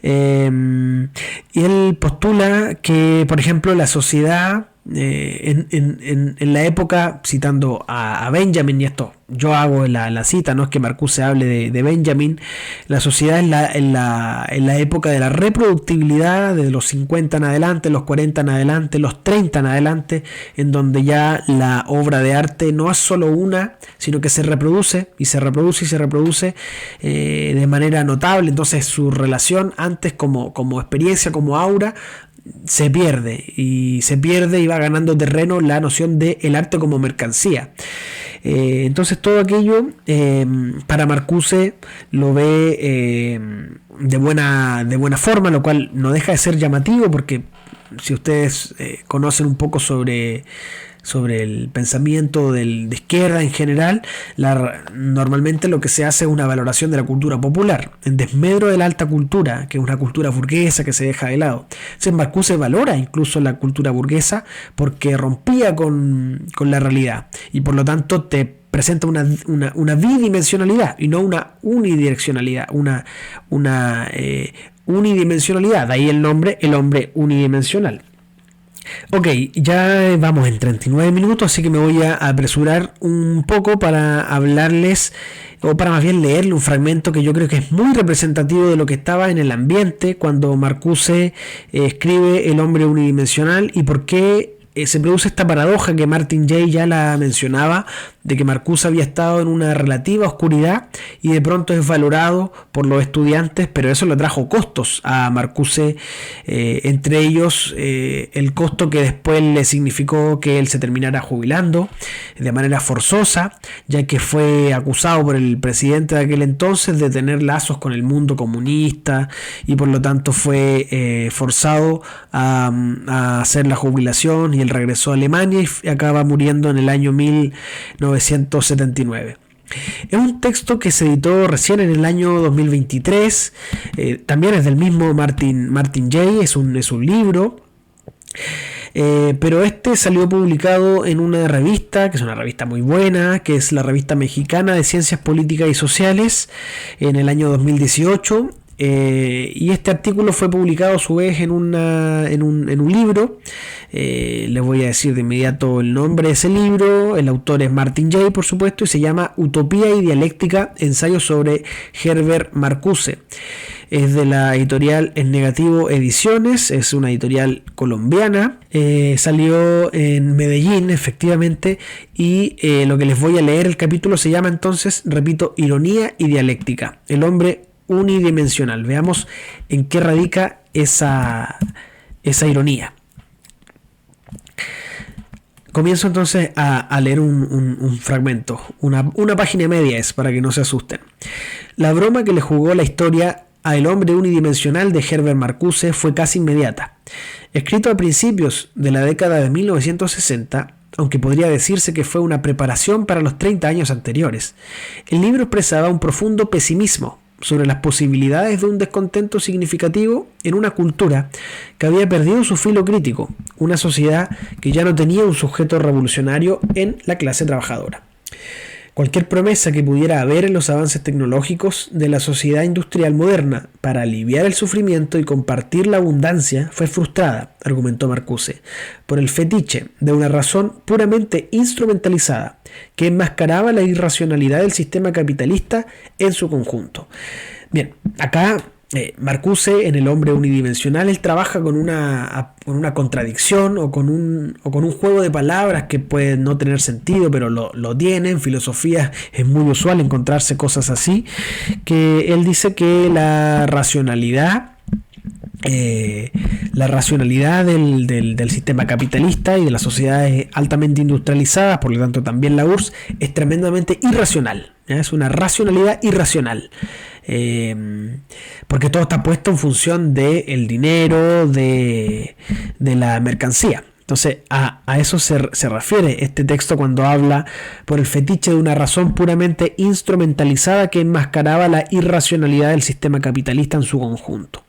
Y él postula que, por ejemplo, la sociedad, en la época, citando a Benjamin, y esto yo hago la cita, no es que Marcuse hable de Benjamin, la sociedad en la época de la reproductibilidad, de los 50 en adelante, los 40 en adelante, los 30 en adelante, en donde ya la obra de arte no es solo una, sino que se reproduce y se reproduce y se reproduce de manera notable. Entonces su relación antes como experiencia, como aura, se pierde y va ganando terreno la noción de el arte como mercancía. Entonces todo aquello para Marcuse lo ve de buena forma, lo cual no deja de ser llamativo, porque si ustedes conocen un poco sobre el pensamiento de izquierda en general, normalmente lo que se hace es una valoración de la cultura popular, en desmedro de la alta cultura, que es una cultura burguesa que se deja de lado. Entonces Marcuse valora incluso la cultura burguesa porque rompía con la realidad y por lo tanto te presenta una bidimensionalidad y no una unidireccionalidad, una unidimensionalidad, de ahí el nombre, el hombre unidimensional. Ok, ya vamos en 39 minutos, así que me voy a apresurar un poco para hablarles, o para más bien leerle un fragmento que yo creo que es muy representativo de lo que estaba en el ambiente cuando Marcuse escribe El hombre unidimensional y por qué se produce esta paradoja que Martin Jay ya la mencionaba, de que Marcuse había estado en una relativa oscuridad y de pronto es valorado por los estudiantes, pero eso le trajo costos a Marcuse, entre ellos el costo que después le significó que él se terminara jubilando de manera forzosa, ya que fue acusado por el presidente de aquel entonces de tener lazos con el mundo comunista y por lo tanto fue forzado a hacer la jubilación y él regresó a Alemania y acaba muriendo en el año 1979. Es un texto que se editó recién en el año 2023, también es del mismo Martin Jay, es un libro, pero este salió publicado en una revista, que es una revista muy buena, que es la Revista Mexicana de Ciencias Políticas y Sociales, en el año 2018. Y este artículo fue publicado a su vez en un libro. Les voy a decir de inmediato el nombre de ese libro. El autor es Martin Jay, por supuesto, y se llama Utopía y Dialéctica, ensayos sobre Herbert Marcuse. Es de la editorial En Negativo Ediciones, es una editorial colombiana. Salió en Medellín, efectivamente, y lo que les voy a leer, el capítulo se llama entonces, repito, Ironía y Dialéctica, el hombre unidimensional. Veamos en qué radica esa ironía. Comienzo entonces a leer un fragmento, una página y media es, para que no se asusten. La broma que le jugó la historia a El hombre unidimensional de Herbert Marcuse fue casi inmediata. Escrito a principios de la década de 1960, aunque podría decirse que fue una preparación para los 30 años anteriores, el libro expresaba un profundo pesimismo sobre las posibilidades de un descontento significativo en una cultura que había perdido su filo crítico, una sociedad que ya no tenía un sujeto revolucionario en la clase trabajadora. Cualquier promesa que pudiera haber en los avances tecnológicos de la sociedad industrial moderna para aliviar el sufrimiento y compartir la abundancia fue frustrada, argumentó Marcuse, por el fetiche de una razón puramente instrumentalizada que enmascaraba la irracionalidad del sistema capitalista en su conjunto. Bien, acá Marcuse, en El hombre unidimensional, él trabaja con una contradicción o con un juego de palabras que puede no tener sentido, pero lo tiene. En filosofía es muy usual encontrarse cosas así, que él dice que la racionalidad del sistema capitalista y de las sociedades altamente industrializadas, por lo tanto también la URSS, es tremendamente irracional, ¿ya? Es una racionalidad irracional. Porque todo está puesto en función del dinero, de la mercancía. Entonces a eso se refiere este texto cuando habla por el fetiche de una razón puramente instrumentalizada que enmascaraba la irracionalidad del sistema capitalista en su conjunto.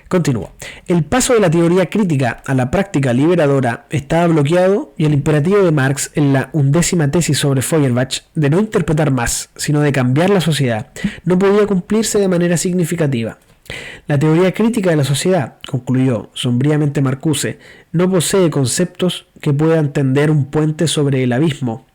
Continúo. El paso de la teoría crítica a la práctica liberadora estaba bloqueado y el imperativo de Marx en la 11ª tesis sobre Feuerbach de no interpretar más, sino de cambiar la sociedad, no podía cumplirse de manera significativa. La teoría crítica de la sociedad, concluyó sombríamente Marcuse, no posee conceptos que puedan tender un puente sobre el abismo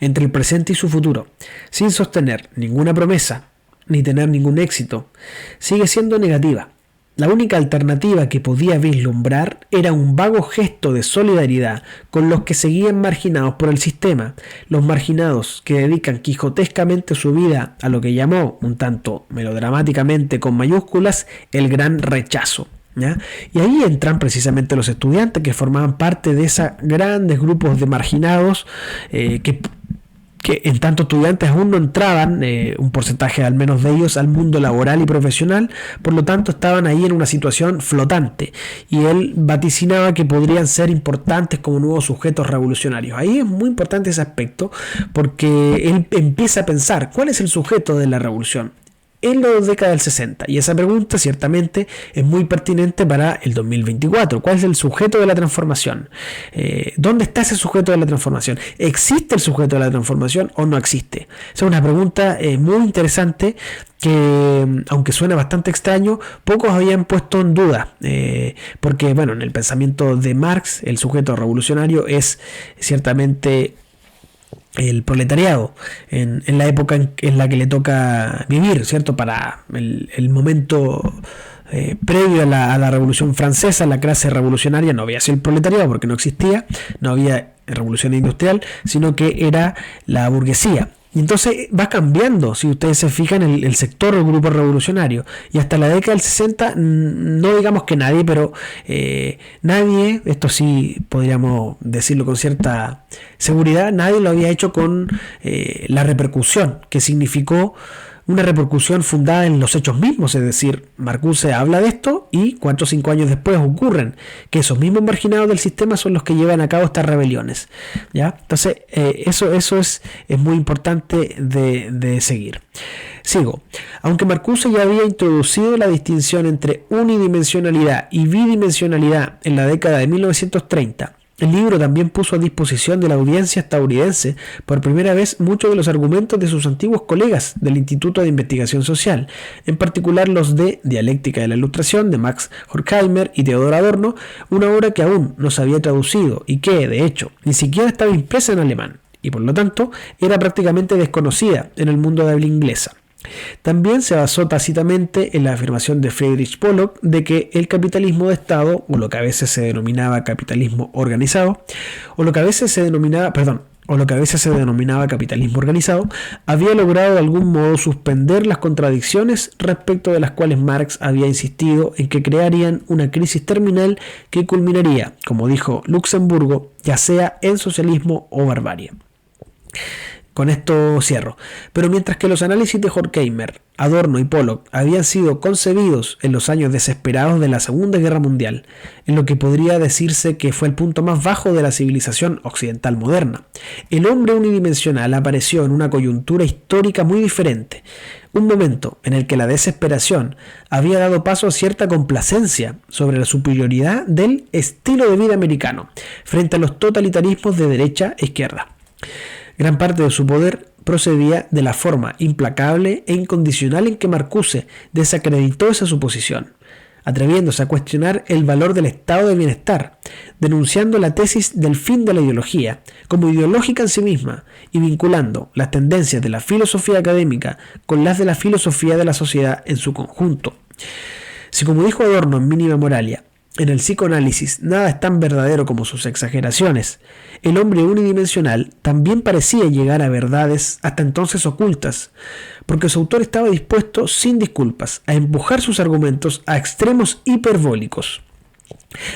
entre el presente y su futuro, sin sostener ninguna promesa ni tener ningún éxito. Sigue siendo negativa. La única alternativa que podía vislumbrar era un vago gesto de solidaridad con los que seguían marginados por el sistema, los marginados que dedican quijotescamente su vida a lo que llamó, un tanto melodramáticamente con mayúsculas, el gran rechazo, ¿ya? Y ahí entran precisamente los estudiantes que formaban parte de esos grandes grupos de marginados que en tanto estudiantes aún no entraban, un porcentaje al menos de ellos, al mundo laboral y profesional, por lo tanto estaban ahí en una situación flotante, y él vaticinaba que podrían ser importantes como nuevos sujetos revolucionarios. Ahí es muy importante ese aspecto, porque él empieza a pensar, ¿cuál es el sujeto de la revolución en la década del 60? Y esa pregunta ciertamente es muy pertinente para el 2024. ¿Cuál es el sujeto de la transformación? ¿Dónde está ese sujeto de la transformación? ¿Existe el sujeto de la transformación o no existe? Esa es una pregunta muy interesante que, aunque suena bastante extraño, pocos habían puesto en duda, porque bueno, en el pensamiento de Marx el sujeto revolucionario es ciertamente el proletariado en la época en la que le toca vivir, ¿cierto? Para el momento previo a la Revolución Francesa, la clase revolucionaria no había sido el proletariado porque no existía, no había revolución industrial, sino que era la burguesía. Y entonces va cambiando, si ustedes se fijan, el sector del grupo revolucionario. Y hasta la década del 60, no digamos que nadie, pero nadie, esto sí podríamos decirlo con cierta seguridad, nadie lo había hecho con la repercusión que significó una repercusión fundada en los hechos mismos, es decir, Marcuse habla de esto y 4 o 5 años después ocurren que esos mismos marginados del sistema son los que llevan a cabo estas rebeliones, ¿ya? Entonces, eso es muy importante de seguir. Sigo. Aunque Marcuse ya había introducido la distinción entre unidimensionalidad y bidimensionalidad en la década de 1930, el libro también puso a disposición de la audiencia estadounidense por primera vez muchos de los argumentos de sus antiguos colegas del Instituto de Investigación Social, en particular los de Dialéctica de la Ilustración de Max Horkheimer y Theodor Adorno, una obra que aún no se había traducido y que, de hecho, ni siquiera estaba impresa en alemán y por lo tanto era prácticamente desconocida en el mundo de habla inglesa. También se basó tácitamente en la afirmación de Friedrich Pollock de que el capitalismo de Estado, o lo que a veces se denominaba capitalismo organizado, o lo que a veces se denominaba capitalismo organizado, había logrado de algún modo suspender las contradicciones respecto de las cuales Marx había insistido en que crearían una crisis terminal que culminaría, como dijo Luxemburgo, ya sea en socialismo o barbarie. Con esto cierro. Pero mientras que los análisis de Horkheimer, Adorno y Pollock habían sido concebidos en los años desesperados de la Segunda Guerra Mundial, en lo que podría decirse que fue el punto más bajo de la civilización occidental moderna, el hombre unidimensional apareció en una coyuntura histórica muy diferente, un momento en el que la desesperación había dado paso a cierta complacencia sobre la superioridad del estilo de vida americano frente a los totalitarismos de derecha e izquierda. Gran parte de su poder procedía de la forma implacable e incondicional en que Marcuse desacreditó esa suposición, atreviéndose a cuestionar el valor del estado de bienestar, denunciando la tesis del fin de la ideología como ideológica en sí misma y vinculando las tendencias de la filosofía académica con las de la filosofía de la sociedad en su conjunto. Si, como dijo Adorno en Mínima Moralia, en el psicoanálisis nada es tan verdadero como sus exageraciones, el hombre unidimensional también parecía llegar a verdades hasta entonces ocultas, porque su autor estaba dispuesto, sin disculpas, a empujar sus argumentos a extremos hiperbólicos.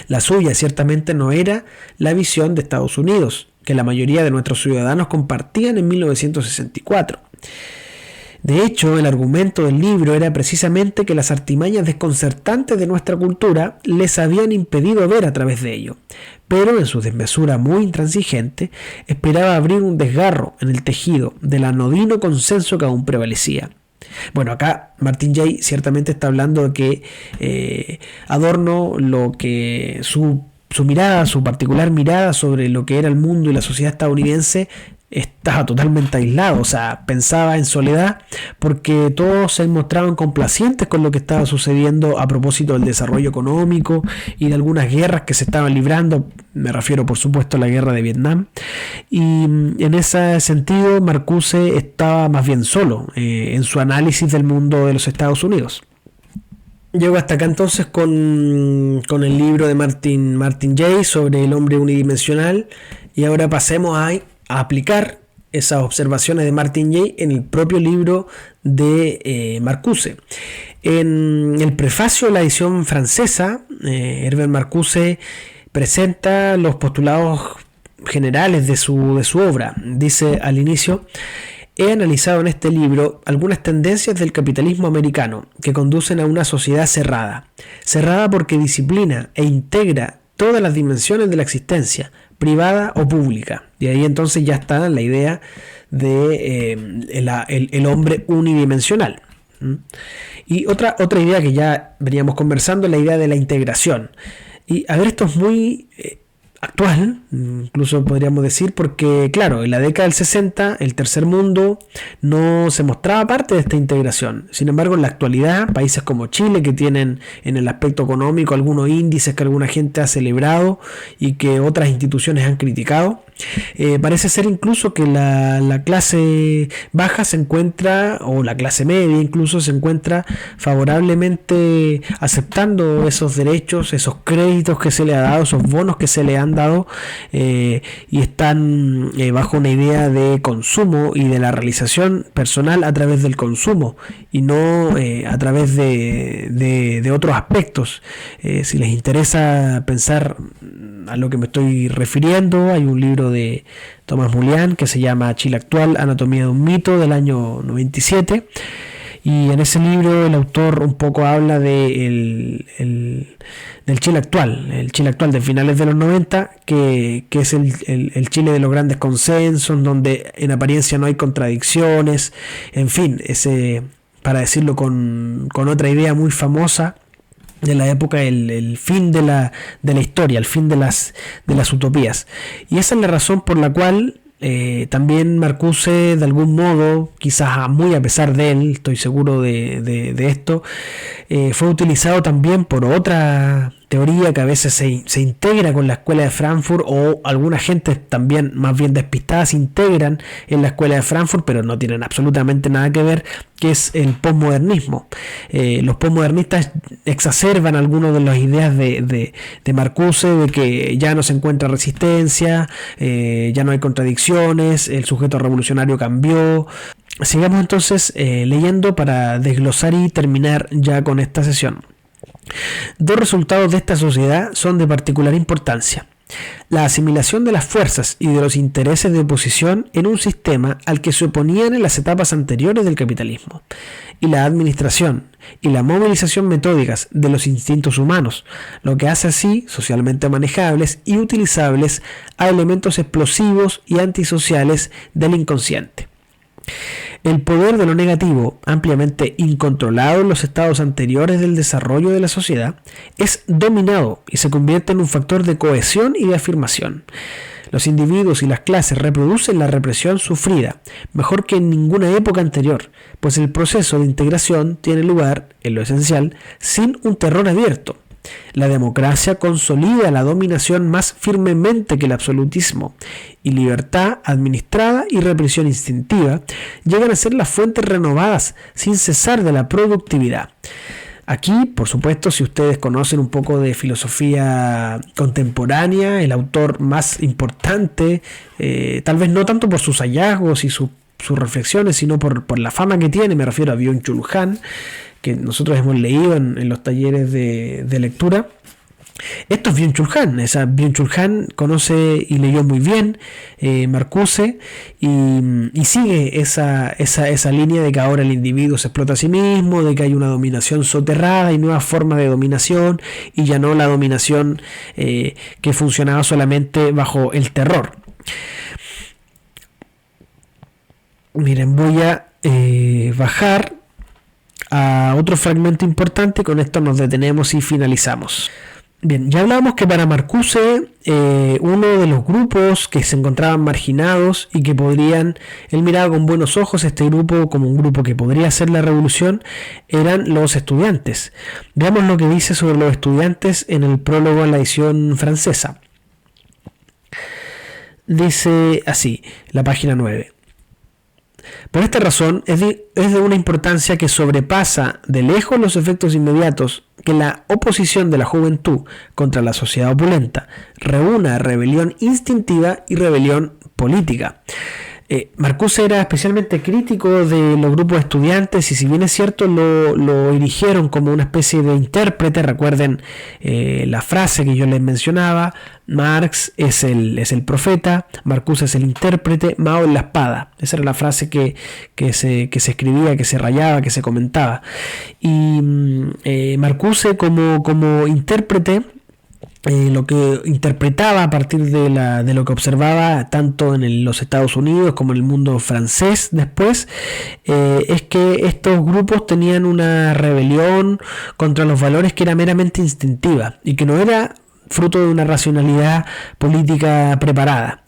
La suya ciertamente no era la visión de Estados Unidos, que la mayoría de nuestros ciudadanos compartían en 1964. De hecho, el argumento del libro era precisamente que las artimañas desconcertantes de nuestra cultura les habían impedido ver a través de ello, pero en su desmesura muy intransigente esperaba abrir un desgarro en el tejido del anodino consenso que aún prevalecía. Bueno, acá Martin Jay ciertamente está hablando de que Adorno, su mirada, su particular mirada sobre lo que era el mundo y la sociedad estadounidense, estaba totalmente aislado, o sea, pensaba en soledad porque todos se mostraban complacientes con lo que estaba sucediendo a propósito del desarrollo económico y de algunas guerras que se estaban librando, me refiero por supuesto a la guerra de Vietnam, y en ese sentido Marcuse estaba más bien solo en su análisis del mundo de los Estados Unidos. Llego hasta acá entonces con el libro de Martin Jay sobre el hombre unidimensional y ahora pasemos a aplicar esas observaciones de Martin Jay en el propio libro de Marcuse. En el prefacio de la edición francesa, Herbert Marcuse presenta los postulados generales de su obra. Dice al inicio: he analizado en este libro algunas tendencias del capitalismo americano que conducen a una sociedad cerrada porque disciplina e integra todas las dimensiones de la existencia, privada o pública. Y ahí entonces ya está la idea de el hombre unidimensional. Y otra idea que ya veníamos conversando es la idea de la integración. Y a ver, esto es muy actual, incluso podríamos decir, porque claro, en la década del 60 el tercer mundo no se mostraba parte de esta integración. Sin embargo, en la actualidad, países como Chile, que tienen en el aspecto económico algunos índices que alguna gente ha celebrado y que otras instituciones han criticado, Parece ser incluso que la clase baja se encuentra, o la clase media incluso, se encuentra favorablemente aceptando esos derechos, esos créditos que se le ha dado, esos bonos que se le han dado, y están bajo una idea de consumo y de la realización personal a través del consumo y no a través de otros aspectos. Si les interesa pensar a lo que me estoy refiriendo, hay un libro de Thomas Mullian que se llama Chile Actual, Anatomía de un Mito, del año 97, y en ese libro el autor un poco habla del Chile actual, el Chile actual de finales de los 90, que es el Chile de los grandes consensos, donde en apariencia no hay contradicciones, en fin, para decirlo con otra idea muy famosa de la época, el fin de la historia, el fin de las utopías. Y esa es la razón por la cual también Marcuse, de algún modo, quizás muy a pesar de él, estoy seguro de esto, fue utilizado también por otra teoría que a veces se integra con la escuela de Frankfurt, o alguna gente también más bien despistada se integran en la escuela de Frankfurt, pero no tienen absolutamente nada que ver, que es el posmodernismo. Los posmodernistas exacerban algunas de las ideas de Marcuse, de que ya no se encuentra resistencia, ya no hay contradicciones, el sujeto revolucionario cambió. Sigamos entonces leyendo para desglosar y terminar ya con esta sesión. Dos resultados de esta sociedad son de particular importancia: la asimilación de las fuerzas y de los intereses de oposición en un sistema al que se oponían en las etapas anteriores del capitalismo, y la administración y la movilización metódicas de los instintos humanos, lo que hace así socialmente manejables y utilizables a elementos explosivos y antisociales del inconsciente. El poder de lo negativo, ampliamente incontrolado en los estados anteriores del desarrollo de la sociedad, es dominado y se convierte en un factor de cohesión y de afirmación. Los individuos y las clases reproducen la represión sufrida mejor que en ninguna época anterior, pues el proceso de integración tiene lugar, en lo esencial, sin un terror abierto. La democracia consolida la dominación más firmemente que el absolutismo, y libertad administrada y represión instintiva llegan a ser las fuentes renovadas sin cesar de la productividad. Aquí, por supuesto, si ustedes conocen un poco de filosofía contemporánea, el autor más importante, tal vez no tanto por sus hallazgos y sus reflexiones, sino por la fama que tiene, me refiero a Byung-Chul Han, que nosotros hemos leído en los talleres de lectura. Esto es Byung-Chul Han. Byung-Chul Han conoce y leyó muy bien Marcuse y sigue esa línea de que ahora el individuo se explota a sí mismo, de que hay una dominación soterrada y nuevas formas de dominación, y ya no la dominación que funcionaba solamente bajo el terror. Miren, voy a bajar a otro fragmento importante. Con esto nos detenemos y finalizamos. Bien, ya hablábamos que para Marcuse uno de los grupos que se encontraban marginados y que él miraba con buenos ojos este grupo como un grupo que podría hacer la revolución, eran los estudiantes. Veamos lo que dice sobre los estudiantes en el prólogo a la edición francesa. Dice así, la página 9. Por esta razón es de una importancia que sobrepasa de lejos los efectos inmediatos que la oposición de la juventud contra la sociedad opulenta reúna rebelión instintiva y rebelión política. Marcuse era especialmente crítico de los grupos de estudiantes, y si bien es cierto lo erigieron como una especie de intérprete. Recuerden la frase que yo les mencionaba: Marx es el profeta, Marcuse es el intérprete, Mao es la espada. Esa era la frase que se escribía, que se rayaba, que se comentaba. Y Marcuse como intérprete, lo que interpretaba a partir de lo que observaba tanto en los Estados Unidos como en el mundo francés después, es que estos grupos tenían una rebelión contra los valores que era meramente instintiva y que no era fruto de una racionalidad política preparada.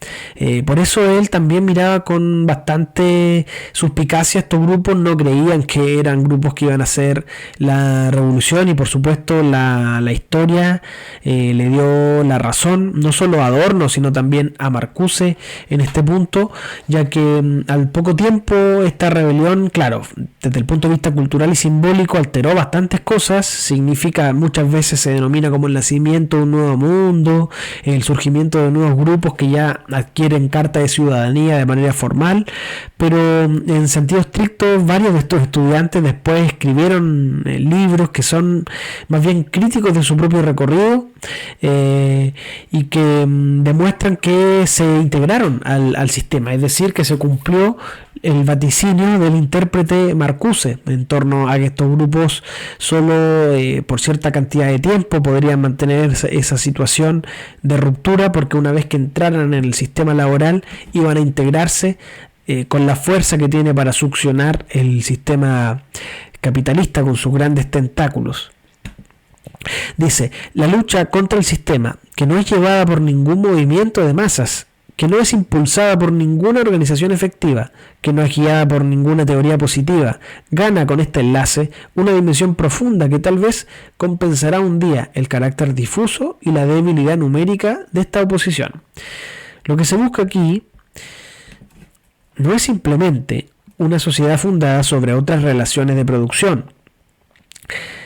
Por eso él también miraba con bastante suspicacia a estos grupos, no creían que eran grupos que iban a hacer la revolución, y por supuesto la historia le dio la razón, no solo a Adorno, sino también a Marcuse en este punto, ya que al poco tiempo esta rebelión, claro, desde el punto de vista cultural y simbólico alteró bastantes cosas, significa, muchas veces se denomina como el nacimiento de un nuevo mundo, el surgimiento de nuevos grupos que ya adquieren carta de ciudadanía de manera formal, pero en sentido estricto varios de estos estudiantes después escribieron libros que son más bien críticos de su propio recorrido, y que demuestran que se integraron al sistema, es decir, que se cumplió el vaticinio del intérprete Marcuse en torno a que estos grupos solo por cierta cantidad de tiempo podrían mantener esa situación de ruptura, porque una vez que entraran en el sistema laboral iban a integrarse con la fuerza que tiene para succionar el sistema capitalista con sus grandes tentáculos. Dice, la lucha contra el sistema, que no es llevada por ningún movimiento de masas, que no es impulsada por ninguna organización efectiva, que no es guiada por ninguna teoría positiva, gana con este enlace una dimensión profunda que tal vez compensará un día el carácter difuso y la debilidad numérica de esta oposición. Lo que se busca aquí no es simplemente una sociedad fundada sobre otras relaciones de producción.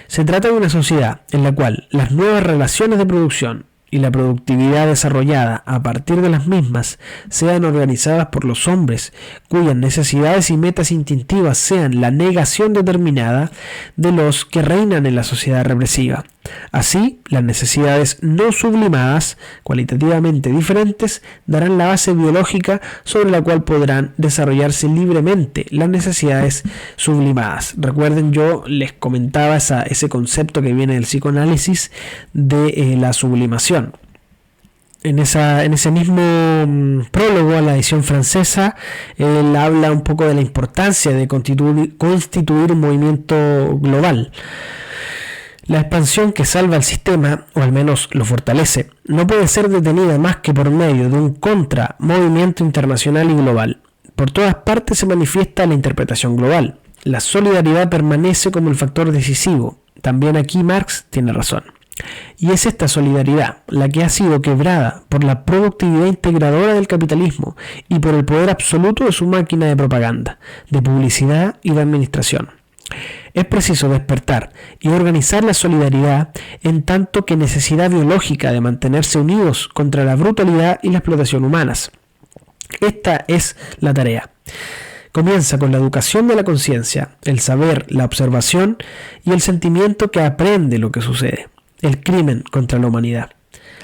Se trata de una sociedad en la cual las nuevas relaciones de producción y la productividad desarrollada a partir de las mismas sean organizadas por los hombres, cuyas necesidades y metas instintivas sean la negación determinada de los que reinan en la sociedad represiva. Así, las necesidades no sublimadas, cualitativamente diferentes, darán la base biológica sobre la cual podrán desarrollarse libremente las necesidades sublimadas. Recuerden, yo les comentaba ese concepto que viene del psicoanálisis de la sublimación. En ese mismo prólogo a la edición francesa, él habla un poco de la importancia de constituir un movimiento global. La expansión que salva el sistema, o al menos lo fortalece, no puede ser detenida más que por medio de un contramovimiento internacional y global. Por todas partes se manifiesta la interpretación global. La solidaridad permanece como el factor decisivo. También aquí Marx tiene razón. Y es esta solidaridad la que ha sido quebrada por la productividad integradora del capitalismo y por el poder absoluto de su máquina de propaganda, de publicidad y de administración. Es preciso despertar y organizar la solidaridad en tanto que necesidad biológica de mantenerse unidos contra la brutalidad y la explotación humanas. Esta es la tarea. Comienza con la educación de la conciencia, el saber, la observación y el sentimiento que aprende lo que sucede, el crimen contra la humanidad.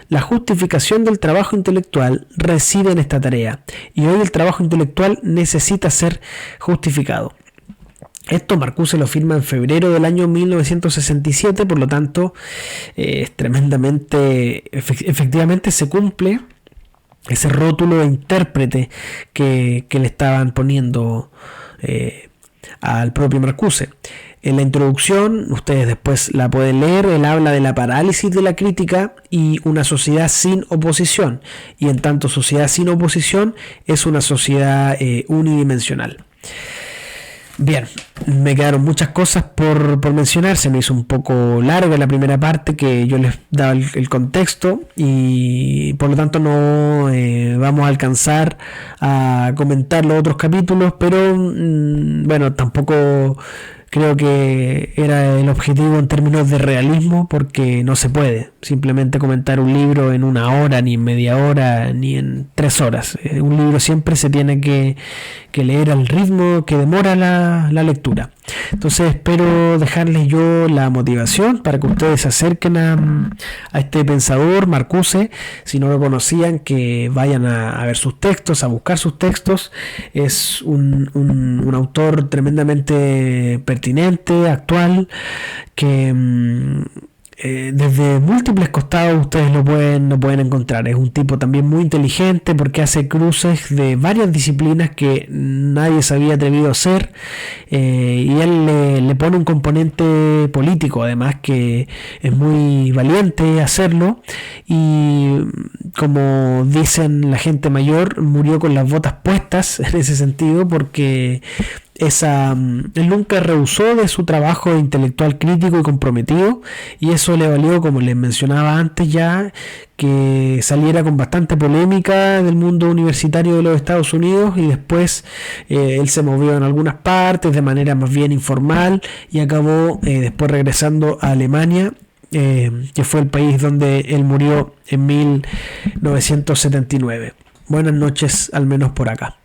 La justificación del trabajo intelectual reside en esta tarea, y hoy el trabajo intelectual necesita ser justificado. Esto Marcuse lo firma en febrero del año 1967, por lo tanto es tremendamente, efectivamente se cumple ese rótulo de intérprete que le estaban poniendo al propio Marcuse. En la introducción, ustedes después la pueden leer, él habla de la parálisis de la crítica y una sociedad sin oposición, y en tanto sociedad sin oposición es una sociedad unidimensional. Bien, me quedaron muchas cosas por mencionar, se me hizo un poco larga la primera parte que yo les daba el contexto, y por lo tanto no vamos a alcanzar a comentar los otros capítulos, pero bueno, tampoco creo que era el objetivo en términos de realismo, porque no se puede simplemente comentar un libro en 1 hora, ni en media hora, ni en 3 horas. Un libro siempre se tiene que leer al ritmo que demora la lectura. Entonces espero dejarles yo la motivación para que ustedes se acerquen a este pensador Marcuse. Si no lo conocían, que vayan a ver sus textos, a buscar sus textos. Es un autor tremendamente pertinente, actual, que desde múltiples costados ustedes lo pueden encontrar. Es un tipo también muy inteligente, porque hace cruces de varias disciplinas que nadie se había atrevido a hacer, y él le pone un componente político, además, que es muy valiente hacerlo, y como dicen la gente mayor, murió con las botas puestas en ese sentido, porque él nunca rehusó de su trabajo intelectual crítico y comprometido, y eso le valió, como les mencionaba antes ya, que saliera con bastante polémica del mundo universitario de los Estados Unidos, y después él se movió en algunas partes de manera más bien informal y acabó después regresando a Alemania, que fue el país donde él murió en 1979. Buenas noches, al menos por acá.